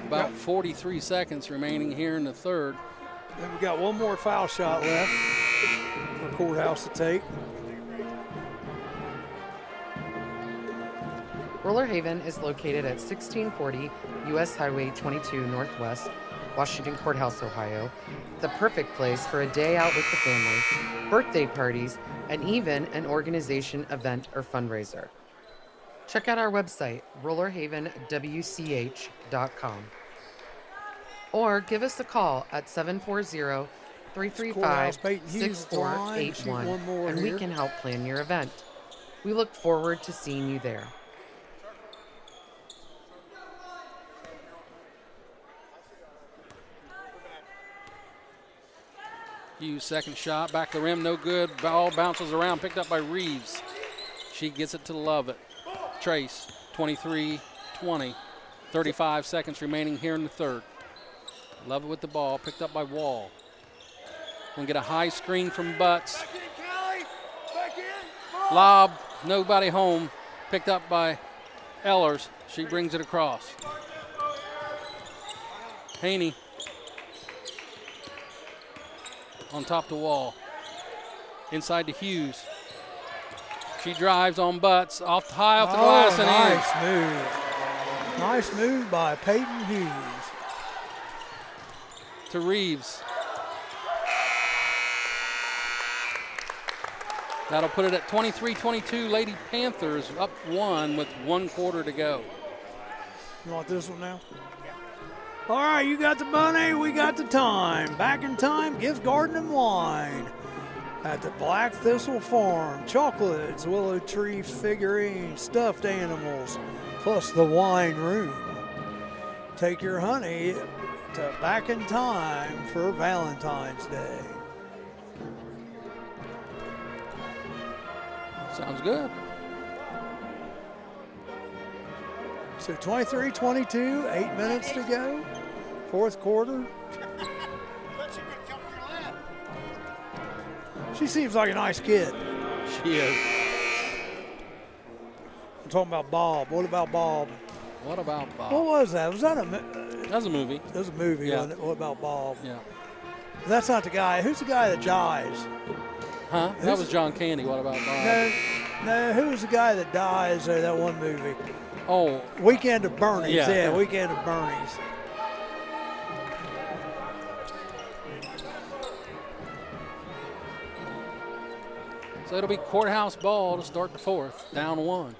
about 43 seconds remaining here in the third. Then we got one more foul shot left for Courthouse to take. Roller Haven is located at 1640 U.S. Highway 22 Northwest, Washington Courthouse, Ohio. The perfect place for a day out with the family, birthday parties, and even an organization, event, or fundraiser. Check out our website, rollerhavenwch.com. Or give us a call at 740-335-6481, and we can help plan your event. We look forward to seeing you there. Hughes' second shot, back to the rim, no good. Ball bounces around, picked up by Reeves. She gets it to Lovett. Trace, 23-20. 35 seconds remaining here in the third. Lovett with the ball, picked up by Wall. Gonna get a high screen from Butts. Lob, nobody home. Picked up by Ellers. She brings it across. Haney on top of the Wall. Inside to Hughes. She drives on Butts, high off the glass and in. Nice move. Nice move by Peyton Hughes. To Reeves. That'll put it at 23-22. Lady Panthers up 1 with 1 quarter to go. You want this one now? All right, you got the money, we got the time. Back in time, gift garden and wine. At the Black Thistle Farm, chocolates, willow tree figurines, stuffed animals, plus the wine room. Take your honey to Back in Time for Valentine's Day. Sounds good. So 23-22, 8 minutes to go, fourth quarter. She seems like a nice kid. She is. I'm talking about Bob. What about Bob? What about Bob? What was that? Was that a That's a movie. That was a movie, Yeah. wasn't it? What about Bob? Yeah. That's not the guy. Who's the guy that dies? Huh? That was John Candy. What about Bob? No, who's the guy that dies in that one movie? Oh. Weekend of Bernie's. Yeah. Weekend of Bernie's. So it'll be Courthouse ball to start the fourth, down 1.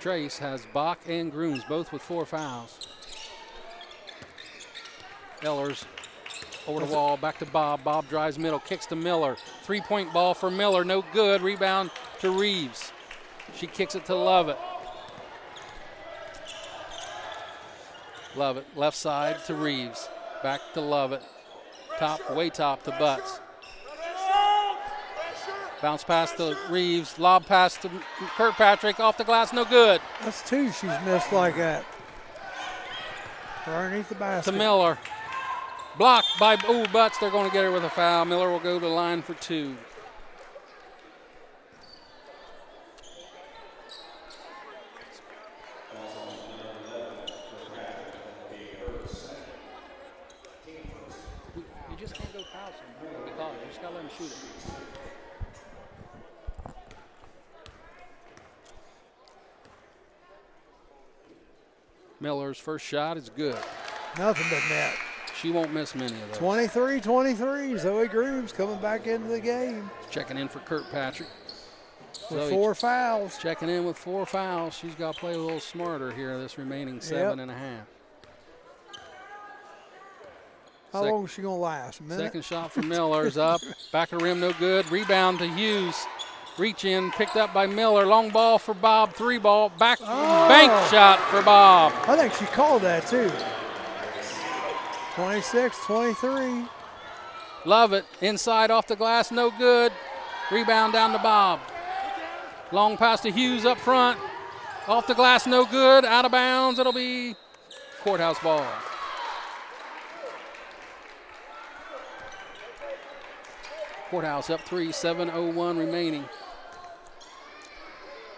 Trace has Bach and Grooms, both with 4 fouls. Ellers over the wall, back to Bob. Bob drives middle, kicks to Miller. 3-point ball for Miller, no good. Rebound to Reeves. She kicks it to Lovett. Lovett, left side to Reeves. Back to Lovett. Way top to Butts. Bounce pass to Reeves. Lob pass to Kirkpatrick. Off the glass, no good. That's 2 she's missed like that. Right underneath the basket. To Miller. Blocked by Butts. They're going to get her with a foul. Miller will go to the line for 2. You just can't go foul somewhere. You just got to let him shoot it. Miller's first shot is good. Nothing but net. She won't miss many of those. 23-23. Zoe Grooms coming back into the game. Checking in for Kirkpatrick. With 4 fouls. Checking in with 4 fouls. She's got to play a little smarter here this remaining 7.5. How long is she going to last? A minute? Second shot for Miller's up. Back of the rim, no good. Rebound to Hughes. Reach in, picked up by Miller. Long ball for Bob. 3-ball. Bank shot for Bob. I think she called that too. 26-23. Love it. Inside off the glass, no good. Rebound down to Bob. Long pass to Hughes up front. Off the glass, no good. Out of bounds. It'll be Courthouse ball. Courthouse up 3, 7:01 remaining.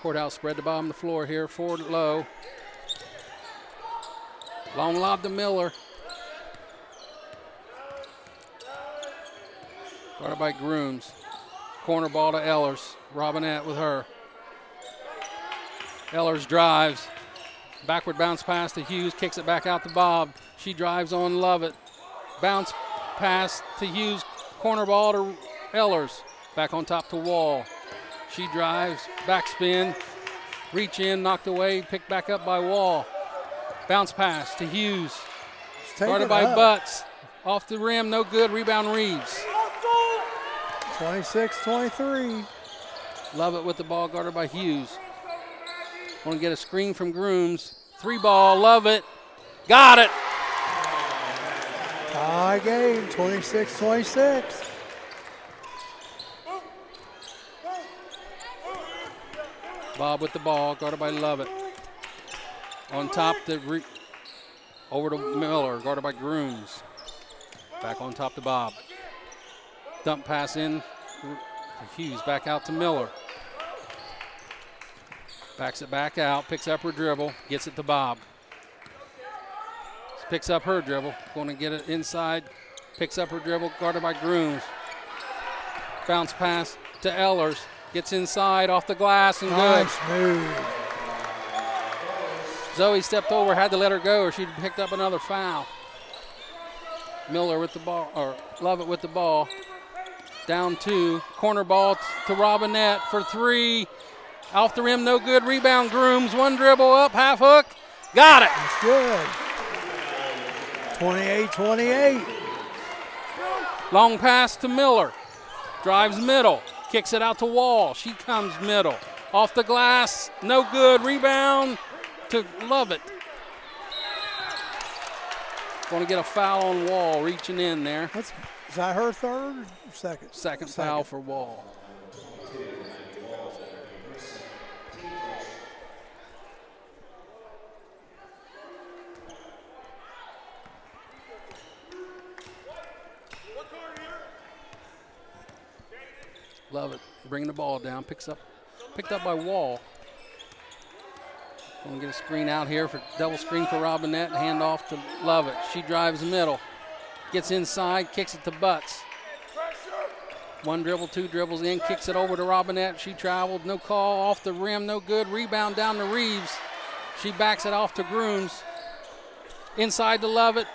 Courthouse spread the bottom of the floor here, forward low. Long lob to Miller. Guarded by Grooms. Corner ball to Ellers. Robinette with her. Ellers drives. Backward bounce pass to Hughes. Kicks it back out to Bob. She drives on Lovett. Bounce pass to Hughes. Corner ball to Ellers. Back on top to Wall. She drives. Backspin. Reach in. Knocked away. Picked back up by Wall. Bounce pass to Hughes. Guarded by Butts. Off the rim. No good. Rebound Reeves. 26-23. Lovett with the ball, guarded by Hughes. Want to get a screen from Grooms. 3 ball, Lovett. Got it. Tie game, 26-26. Bob with the ball, guarded by Lovett. On top, over to Miller, guarded by Grooms. Back on top to Bob. Dump pass in to Hughes, back out to Miller. Backs it back out, picks up her dribble, gets it to Bob. Picks up her dribble, going to get it inside, picks up her dribble, guarded by Grooms. Bounce pass to Ellers, gets inside, off the glass, and nice good. Move. Zoe stepped over, had to let her go, or she'd picked up another foul. Miller with the ball, or Lovett with the ball. Down 2, corner ball to Robinette for 3. Off the rim, no good. Rebound, Grooms. 1 dribble up, half hook. Got it. That's good. 28-28. Long pass to Miller. Drives middle. Kicks it out to Wall. She comes middle. Off the glass, no good. Rebound to Lovett. Going to get a foul on Wall, reaching in there. Is that her third or second? Second foul for Wall. Lovett bringing the ball down, picked up by Wall. Going to get a screen out here for double screen for Robinette. Hand off to Lovett. She drives middle. Gets inside, kicks it to Butts. 1 dribble, 2 dribbles in, kicks it over to Robinette. She traveled, no call, off the rim, no good. Rebound down to Reeves. She backs it off to Grooms. Inside to Lovett.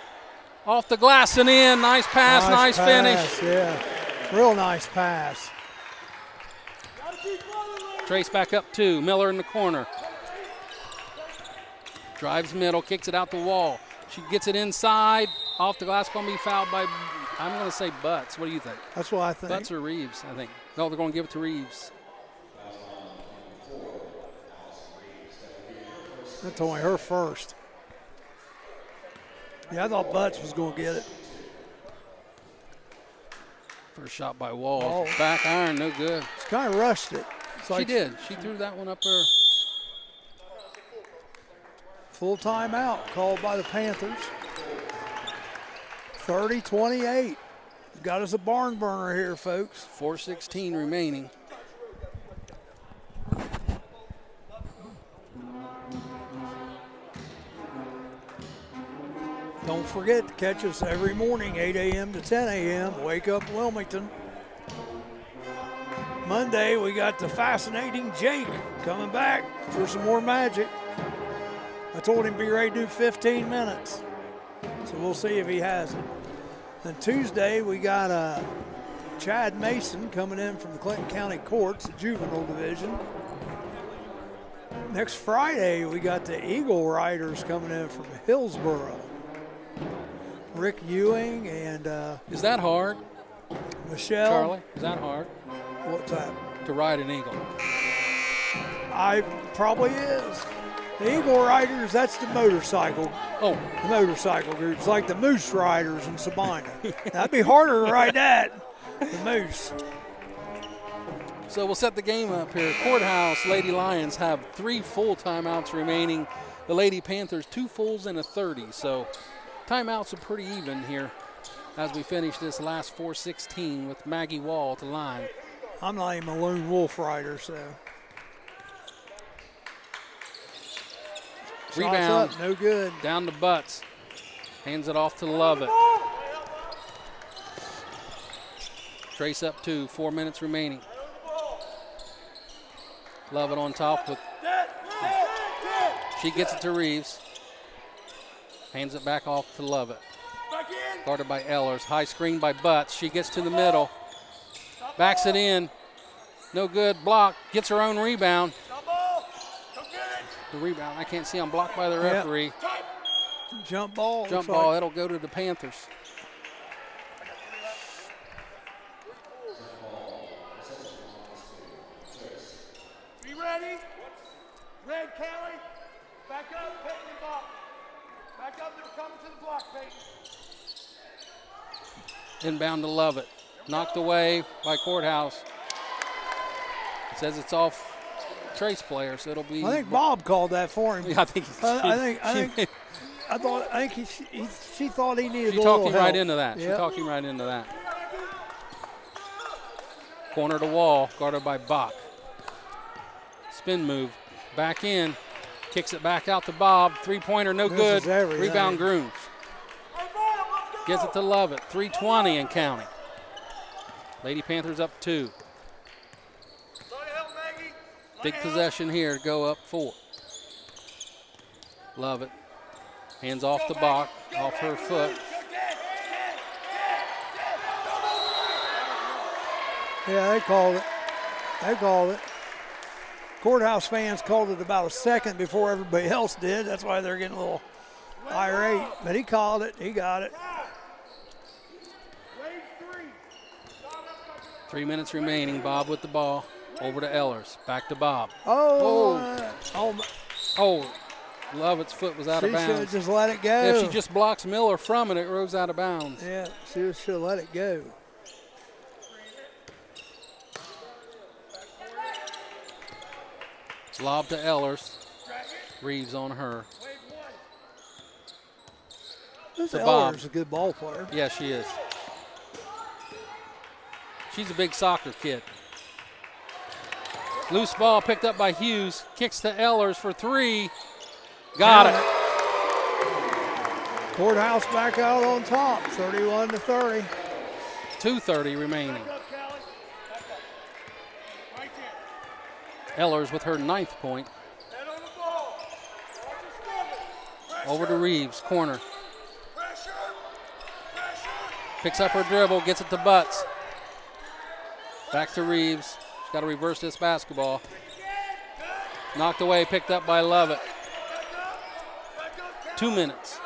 Off the glass and in. Nice pass, nice finish. Yeah, real nice pass. Trace back up 2. Miller in the corner. Drives middle, kicks it out the Wall. She gets it inside. Off the glass, going to be fouled by, I'm going to say Butts. What do you think? That's what I think. Butts or Reeves, I think. No, they're going to give it to Reeves. That's only her first. Yeah, I thought Butts was going to get it. First shot by Wall. Back iron, no good. She kind of rushed it. She did. She threw that one up there. Full timeout called by the Panthers. 30-28. Got us a barn burner here, folks. 4:16 remaining. Don't forget to catch us every morning, 8 a.m. to 10 a.m. Wake Up Wilmington. Monday, we got the fascinating Jake coming back for some more magic. I told him to be ready to do 15 minutes. So we'll see if he has it. Then Tuesday, we got Chad Mason coming in from the Clinton County Courts, the juvenile division. Next Friday, we got the Eagle Riders coming in from Hillsboro. Rick Ewing and is that hard? Michelle. Charlie, is that hard? What's that? To ride an eagle. I probably is. The Eagle Riders, that's the motorcycle. Oh. The motorcycle group. It's like the Moose Riders in Sabina. That'd be harder to ride that. The Moose. So we'll set the game up here. Courthouse Lady Lions have 3 full timeouts remaining. The Lady Panthers 2 fulls and a 30. So timeouts are pretty even here. as we finish this last 4:16 with Maggie Wall at the line. I'm not even a lone wolf rider, so. Rebound. Shots up, no good. Down to Butts. Hands it off to Lovett. Trace up 2, 4 minutes remaining. Lovett on top with. She gets it to Reeves. Hands it back off to Lovett. Guarded by Ellers. High screen by Butts. She gets to the middle. Backs it in. No good. Block. Gets her own rebound. The rebound, I can't see. I'm blocked by the referee. Jump ball. Jump ball. Like. It'll go to the Panthers. Be ready. Red, Kelly. Back up, Peyton and Bob. Back up, they're coming to the block, Peyton. Inbound to Lovett. Knocked away by Courthouse. It says it's off Trace player, so it'll be. I think Bob called that for him. Yeah, I think. She thought he needed a little help. She talked him right into that. Yep. She talked him right into that. Corner to Wall, guarded by Bach. Spin move, back in, kicks it back out to Bob. 3-pointer, no good. Rebound Grooms. Gets it to Lovett. 3:20 and counting. Lady Panthers up 2. Big possession here to go up 4. Lovett. Hands off the Bach, off her foot. Yeah, they called it. They called it. Courthouse fans called it about a second before everybody else did. That's why they're getting a little irate. But he called it. He got it. 3 minutes remaining. Bob with the ball. Over to Ellers. Back to Bob. Lovett's foot was out of bounds. She should have just let it go. If she just blocks Miller from it, it goes out of bounds. Yeah, she should have let it go. Lob to Ellers. Reeves on her. This Bob. Ellers a good ball player. Yeah, she is. She's a big soccer kid. Loose ball picked up by Hughes. Kicks to Ellers for 3. Got it. Courthouse back out on top, 31-30. 2:30 remaining. Ellers with her 9th point. Over to Reeves, corner. Picks up her dribble, gets it to Butts. Back to Reeves. She's got to reverse this basketball. Knocked away, picked up by Lovett. 2 minutes.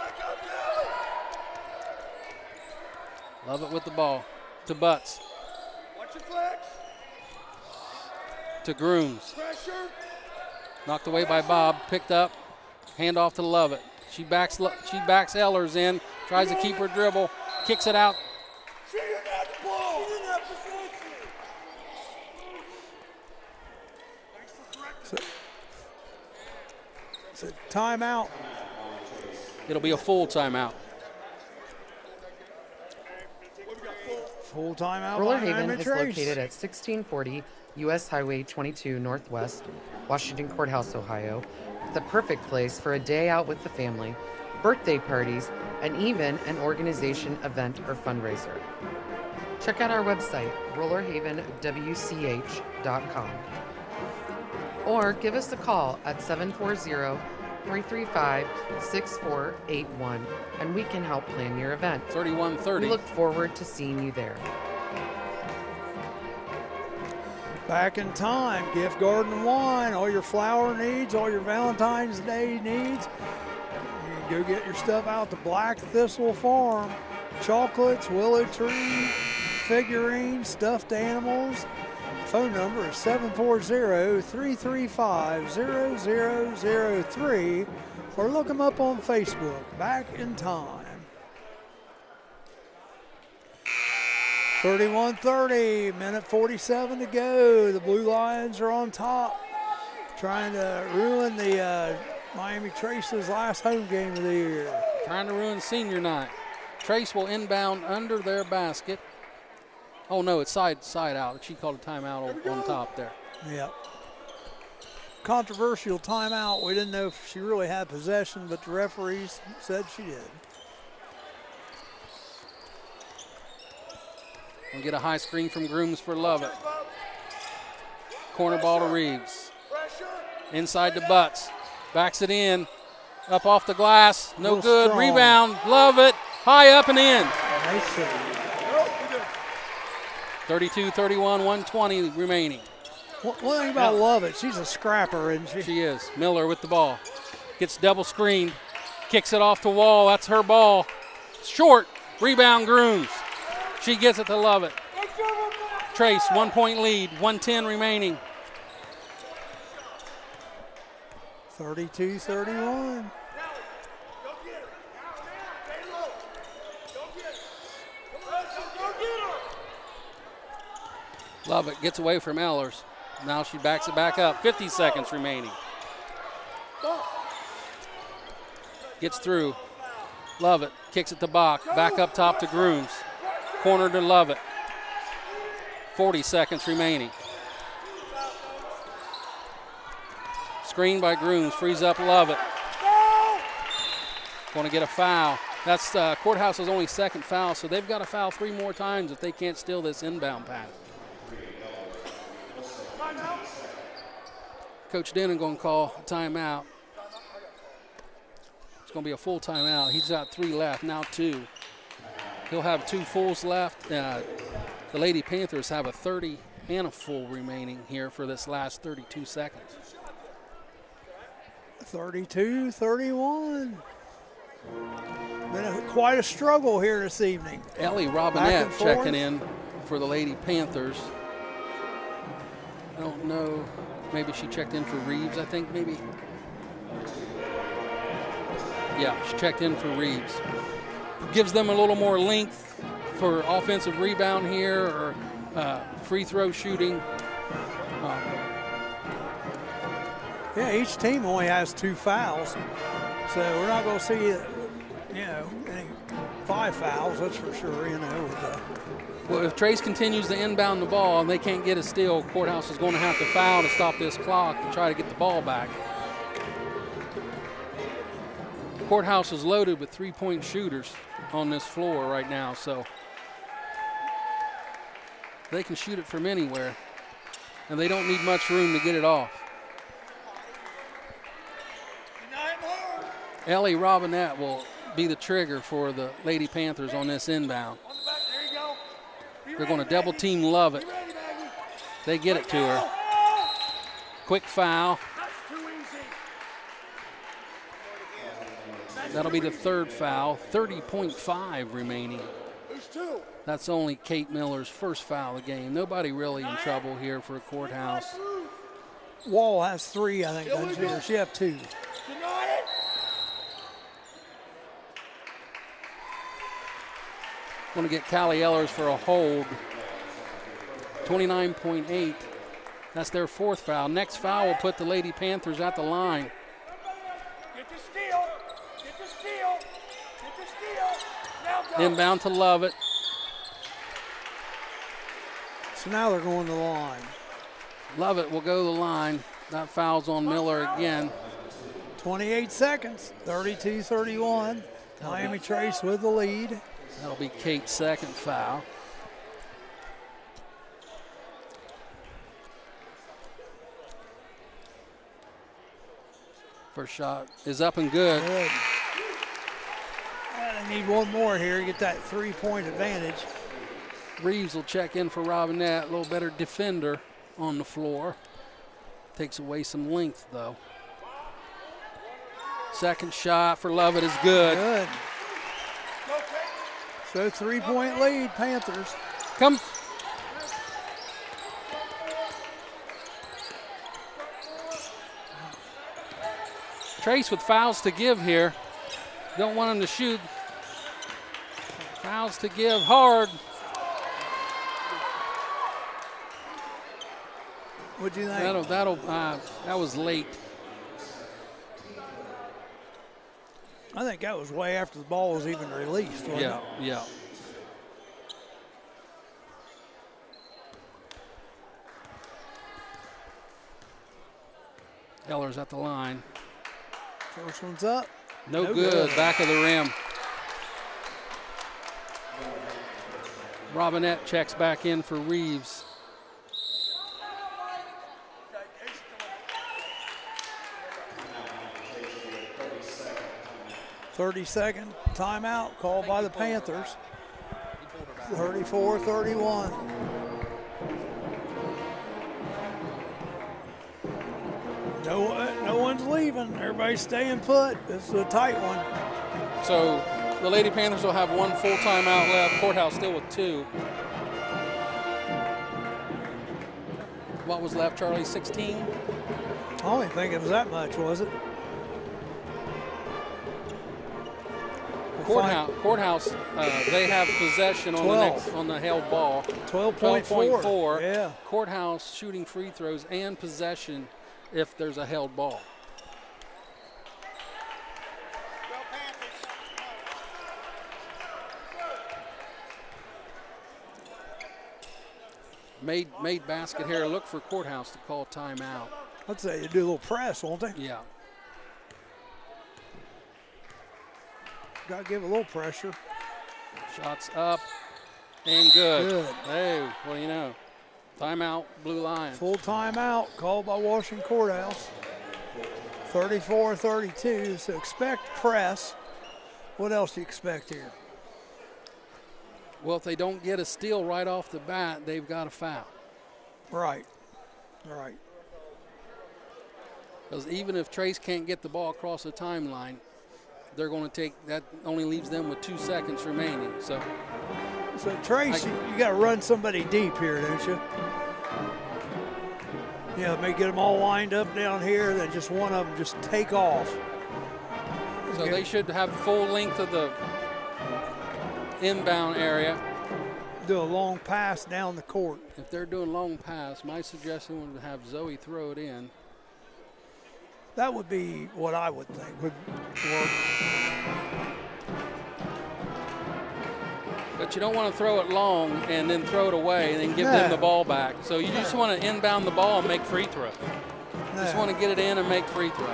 Lovett with the ball. To Butts. To Grooms. Knocked away by Bob. Picked up. Hand off to Lovett. She backs Ellers in. Tries to keep her dribble. Kicks it out. It's a timeout. It'll be a full timeout. Full timeout. Roller Haven is located at 1640 U.S. Highway 22 Northwest, Washington Courthouse, Ohio. The perfect place for a day out with the family, birthday parties, and even an organization, event, or fundraiser. Check out our website, rollerhavenwch.com. Or give us a call at 740-335-6481, and we can help plan your event. 31-30. We look forward to seeing you there. Back in time, Gift Garden Wine, all your flower needs, all your Valentine's Day needs. You can go get your stuff out to Black Thistle Farm. Chocolates, willow tree, figurines, stuffed animals. Phone number is 740-335-0003, or look them up on Facebook. Back in time. 31-30, minute 47 to go. The Blue Lions are on top, trying to ruin the Miami Trace's last home game of the year. Trying to ruin senior night. Trace will inbound under their basket. Oh, no, it's side out. She called a timeout on top there. Yep. Controversial timeout. We didn't know if she really had possession, but the referees said she did. We'll get a high screen from Grooms for Lovett. Corner ball to Reeves. Inside to Butts. Backs it in. Up off the glass. No good. Strong. Rebound. Lovett. High up and in. Nice save. 32-31, 120 remaining. One thing about Lovett, she's a scrapper, isn't she? She is. Miller with the ball. Gets double screened. Kicks it off the wall. That's her ball. Short. Rebound Grooms. She gets it to Lovett. Trace, 1 point lead. 1:10 remaining. 32-31. Lovett gets away from Ellers. Now she backs it back up. 50 seconds remaining. Gets through. Lovett kicks it to Bach. Back up top to Grooms. Corner to Lovett. 40 seconds remaining. Screen by Grooms. Frees up Lovett. Going to get a foul. That's Courthouse's only second foul, so they've got to foul 3 more times if they can't steal this inbound pass. Coach Dennon going to call a timeout. It's going to be a full timeout. He's got 3 left, now 2. He'll have 2 fulls left. The Lady Panthers have a 30 and a full remaining here for this last 32 seconds. 32-31. Been quite a struggle here this evening. Ellie Robinette checking in for the Lady Panthers. I don't know. Maybe she checked in for Reeves, I think, maybe. Yeah, she checked in for Reeves. Gives them a little more length for offensive rebound here or free throw shooting. Yeah, each team only has 2 fouls, so we're not going to see, any 5 fouls. That's for sure. Well, if Trace continues to inbound the ball and they can't get a steal, Courthouse is going to have to foul to stop this clock and try to get the ball back. Courthouse is loaded with 3-point shooters on this floor right now, so they can shoot it from anywhere, and they don't need much room to get it off. Ellie Robinette will be the trigger for the Lady Panthers on this inbound. They're going to double team Lovett. They get it to her. Quick foul. That'll be the 3rd foul. 30.5 remaining. That's only Kate Miller's first foul of the game. Nobody really in trouble here for Courthouse. Wall has 3, I think, doesn't she? Or she have 2. Going to get Callie Ellers for a hold. 29.8. That's their 4th foul. Next foul will put the Lady Panthers at the line. Get the steal. Get the steal. Get the steal. Now go. Inbound to Lovett. So now they're going to the line. Lovett will go to the line. That foul's on Miller again. 28 seconds. 32-31. Miami Trace with the lead. That'll be Kate's 2nd foul. First shot is up and good. Good. They need one more here to get that 3-point advantage. Reeves will check in for Robinette. A little better defender on the floor. Takes away some length, though. Second shot for Lovett is good. Good. So 3-point lead, Panthers. Come. Trace with fouls to give here. Don't want him to shoot. Fouls to give hard. What'd you think? That was late. I think that was way after the ball was even released, wasn't Yeah, it? yeah. Eller's at the line. First one's up. No good. Back of the rim. Robinette checks back in for Reeves. .30-second timeout called by the Panthers. 34-31. No one's leaving. Everybody's staying put. This is a tight one. So the Lady Panthers will have one full timeout left. Courthouse still with 2. What was left, Charlie? 16? I don't think it was that much, was it? Courthouse, they have possession on 12. on the held ball. 12.4. Yeah. Courthouse shooting free throws and possession if there's a held ball. Made basket here. Look for Courthouse to call timeout. I'd say you do a little press, won't they? Yeah. Got to give a little pressure. Shots up and good. Good. Hey, what do you know? Timeout, Blue Lions. Full timeout called by Washington Courthouse. 34-32. So expect press. What else do you expect here? Well, if they don't get a steal right off the bat, they've got a foul. Right. Because even if Trace can't get the ball across the timeline, they're going to take that. Only leaves them with 2 seconds remaining. So Trace, you got to run somebody deep here, don't you? Yeah, maybe get them all lined up down here, then just one of them just take off. So they should have full length of the inbound area. Do a long pass down the court. If they're doing long pass, my suggestion would have Zoe throw it in. That would be what I would think would work. But you don't want to throw it long and then throw it away and then give them the ball back. So you just want to inbound the ball and make free throws. Just want to get it in and make free throws.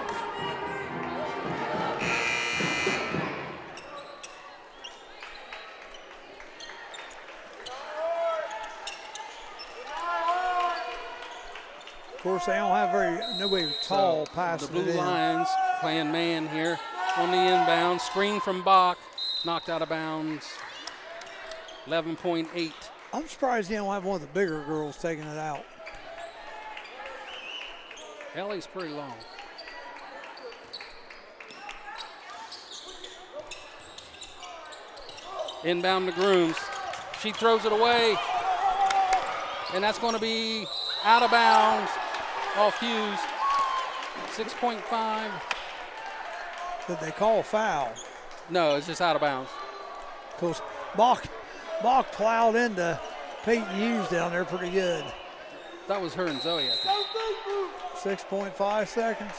Of course, they don't have nobody tall passing the Blue it in. Lions playing man here on the inbound. Screen from Bach, knocked out of bounds. 11.8. I'm surprised they don't have one of the bigger girls taking it out. Ellie's pretty long. Inbound to Grooms. She throws it away. And that's going to be out of bounds off Hughes. 6.5. Did they call a foul? No, it's just out of bounds. Of course, Bach plowed into Peyton Hughes down there pretty good. That was her and Zoe, I think. 6.5 seconds.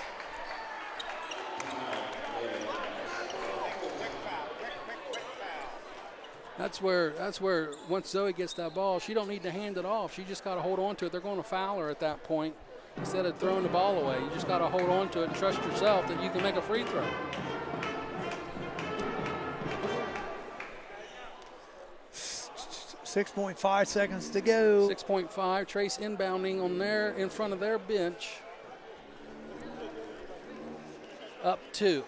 That's where once Zoe gets that ball, she don't need to hand it off. She just got to hold on to it. They're going to foul her at that point instead of throwing the ball away. You just got to hold on to it and trust yourself that you can make a free throw. .5 seconds to go. 6.5. Trace inbounding on there in front of their bench. Up 2.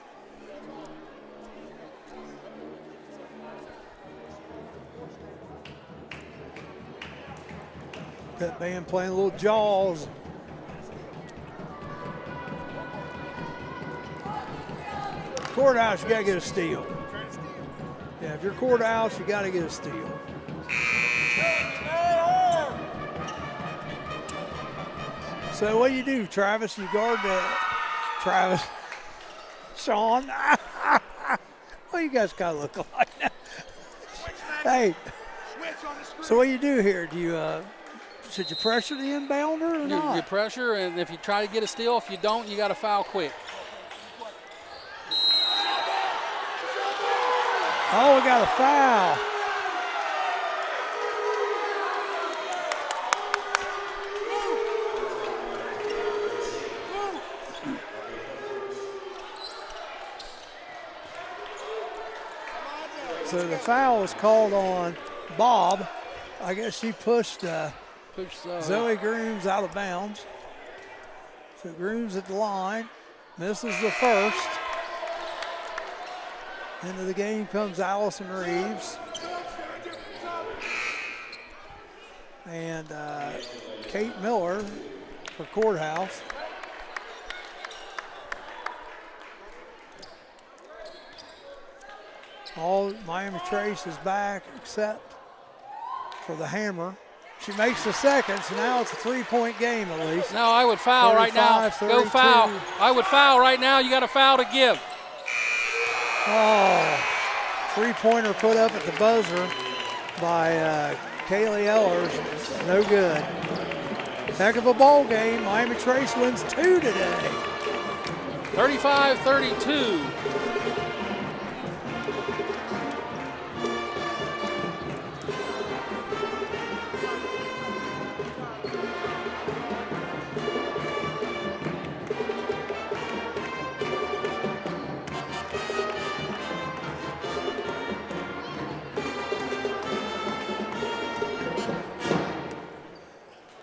That band playing a little Jaws. Courthouse, you got to get a steal. Yeah, if you're Courthouse, you got to get a steal. So what do you do, Travis? You guard that. Travis. Sean. Well, you guys kind of look alike now. Hey, so what do you do here? Do you should you pressure the inbounder or not? You pressure, and if you try to get a steal, if you don't, you got to foul quick. Oh, we got a foul. So the foul was called on Bob. I guess she pushed Zoe Grooms out of bounds. So Grooms at the line, misses the first. Into the game comes Allison Reeves. And Kate Miller for Courthouse. All Miami Trace is back except for the hammer. She makes the second, so now it's a 3-point game at least. No, I would foul right now. 32. Go foul. I would foul right now. You got a foul to give. Oh, 3-pointer put up at the buzzer by Kaylee Ellers. No good. Heck of a ball game. Miami Trace wins 2 today. 35-32.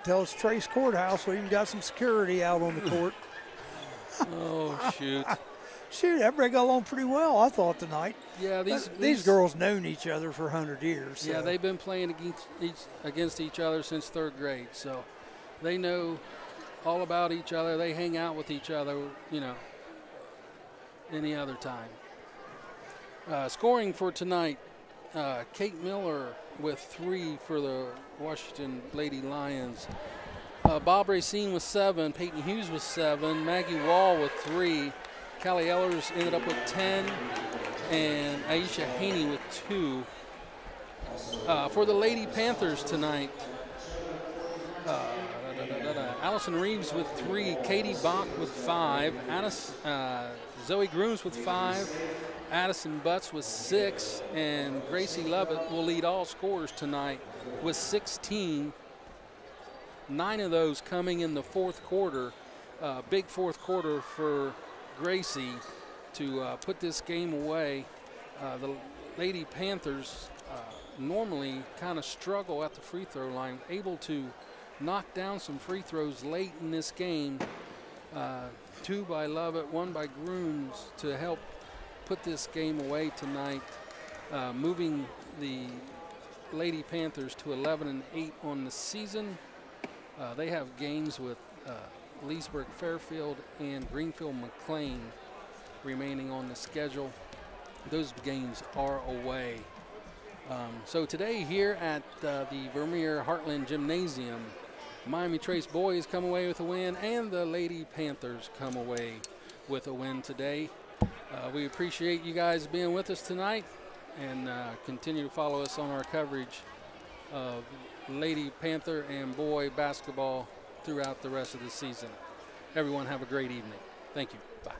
Tells Trace Courthouse we even got some security out on the court. Oh, shoot. Shoot, everybody got along pretty well, I thought, tonight. Yeah, these girls known each other for 100 years. So. Yeah, they've been playing against each other since 3rd grade, so they know all about each other. They hang out with each other, you know, any other time. Scoring for tonight, Kate Miller with 3 for the Washington Lady Lions. Bob Racine with 7, Peyton Hughes with 7, Maggie Wall with 3, Callie Ellers ended up with 10, and Aisha Haney with 2. For the Lady Panthers tonight, Allison Reeves with 3, Katie Bach with 5, Zoe Grooms with 5, Addison Butts with 6, and Gracie Lovett will lead all scorers tonight with 16. 9 of those coming in the 4th quarter. Big 4th quarter for Gracie to put this game away. The Lady Panthers normally kind of struggle at the free throw line, able to knock down some free throws late in this game. 2 by Lovett, 1 by Grooms to help put this game away tonight, moving the Lady Panthers to 11-8 on the season. They have games with Leesburg Fairfield and Greenfield McLean remaining on the schedule. Those games are away. So today here at the Vermeer Heartland Gymnasium, Miami Trace boys come away with a win and the Lady Panthers come away with a win today. We appreciate you guys being with us tonight, and continue to follow us on our coverage of Lady Panther and boy basketball throughout the rest of the season. Everyone have a great evening. Thank you. Bye.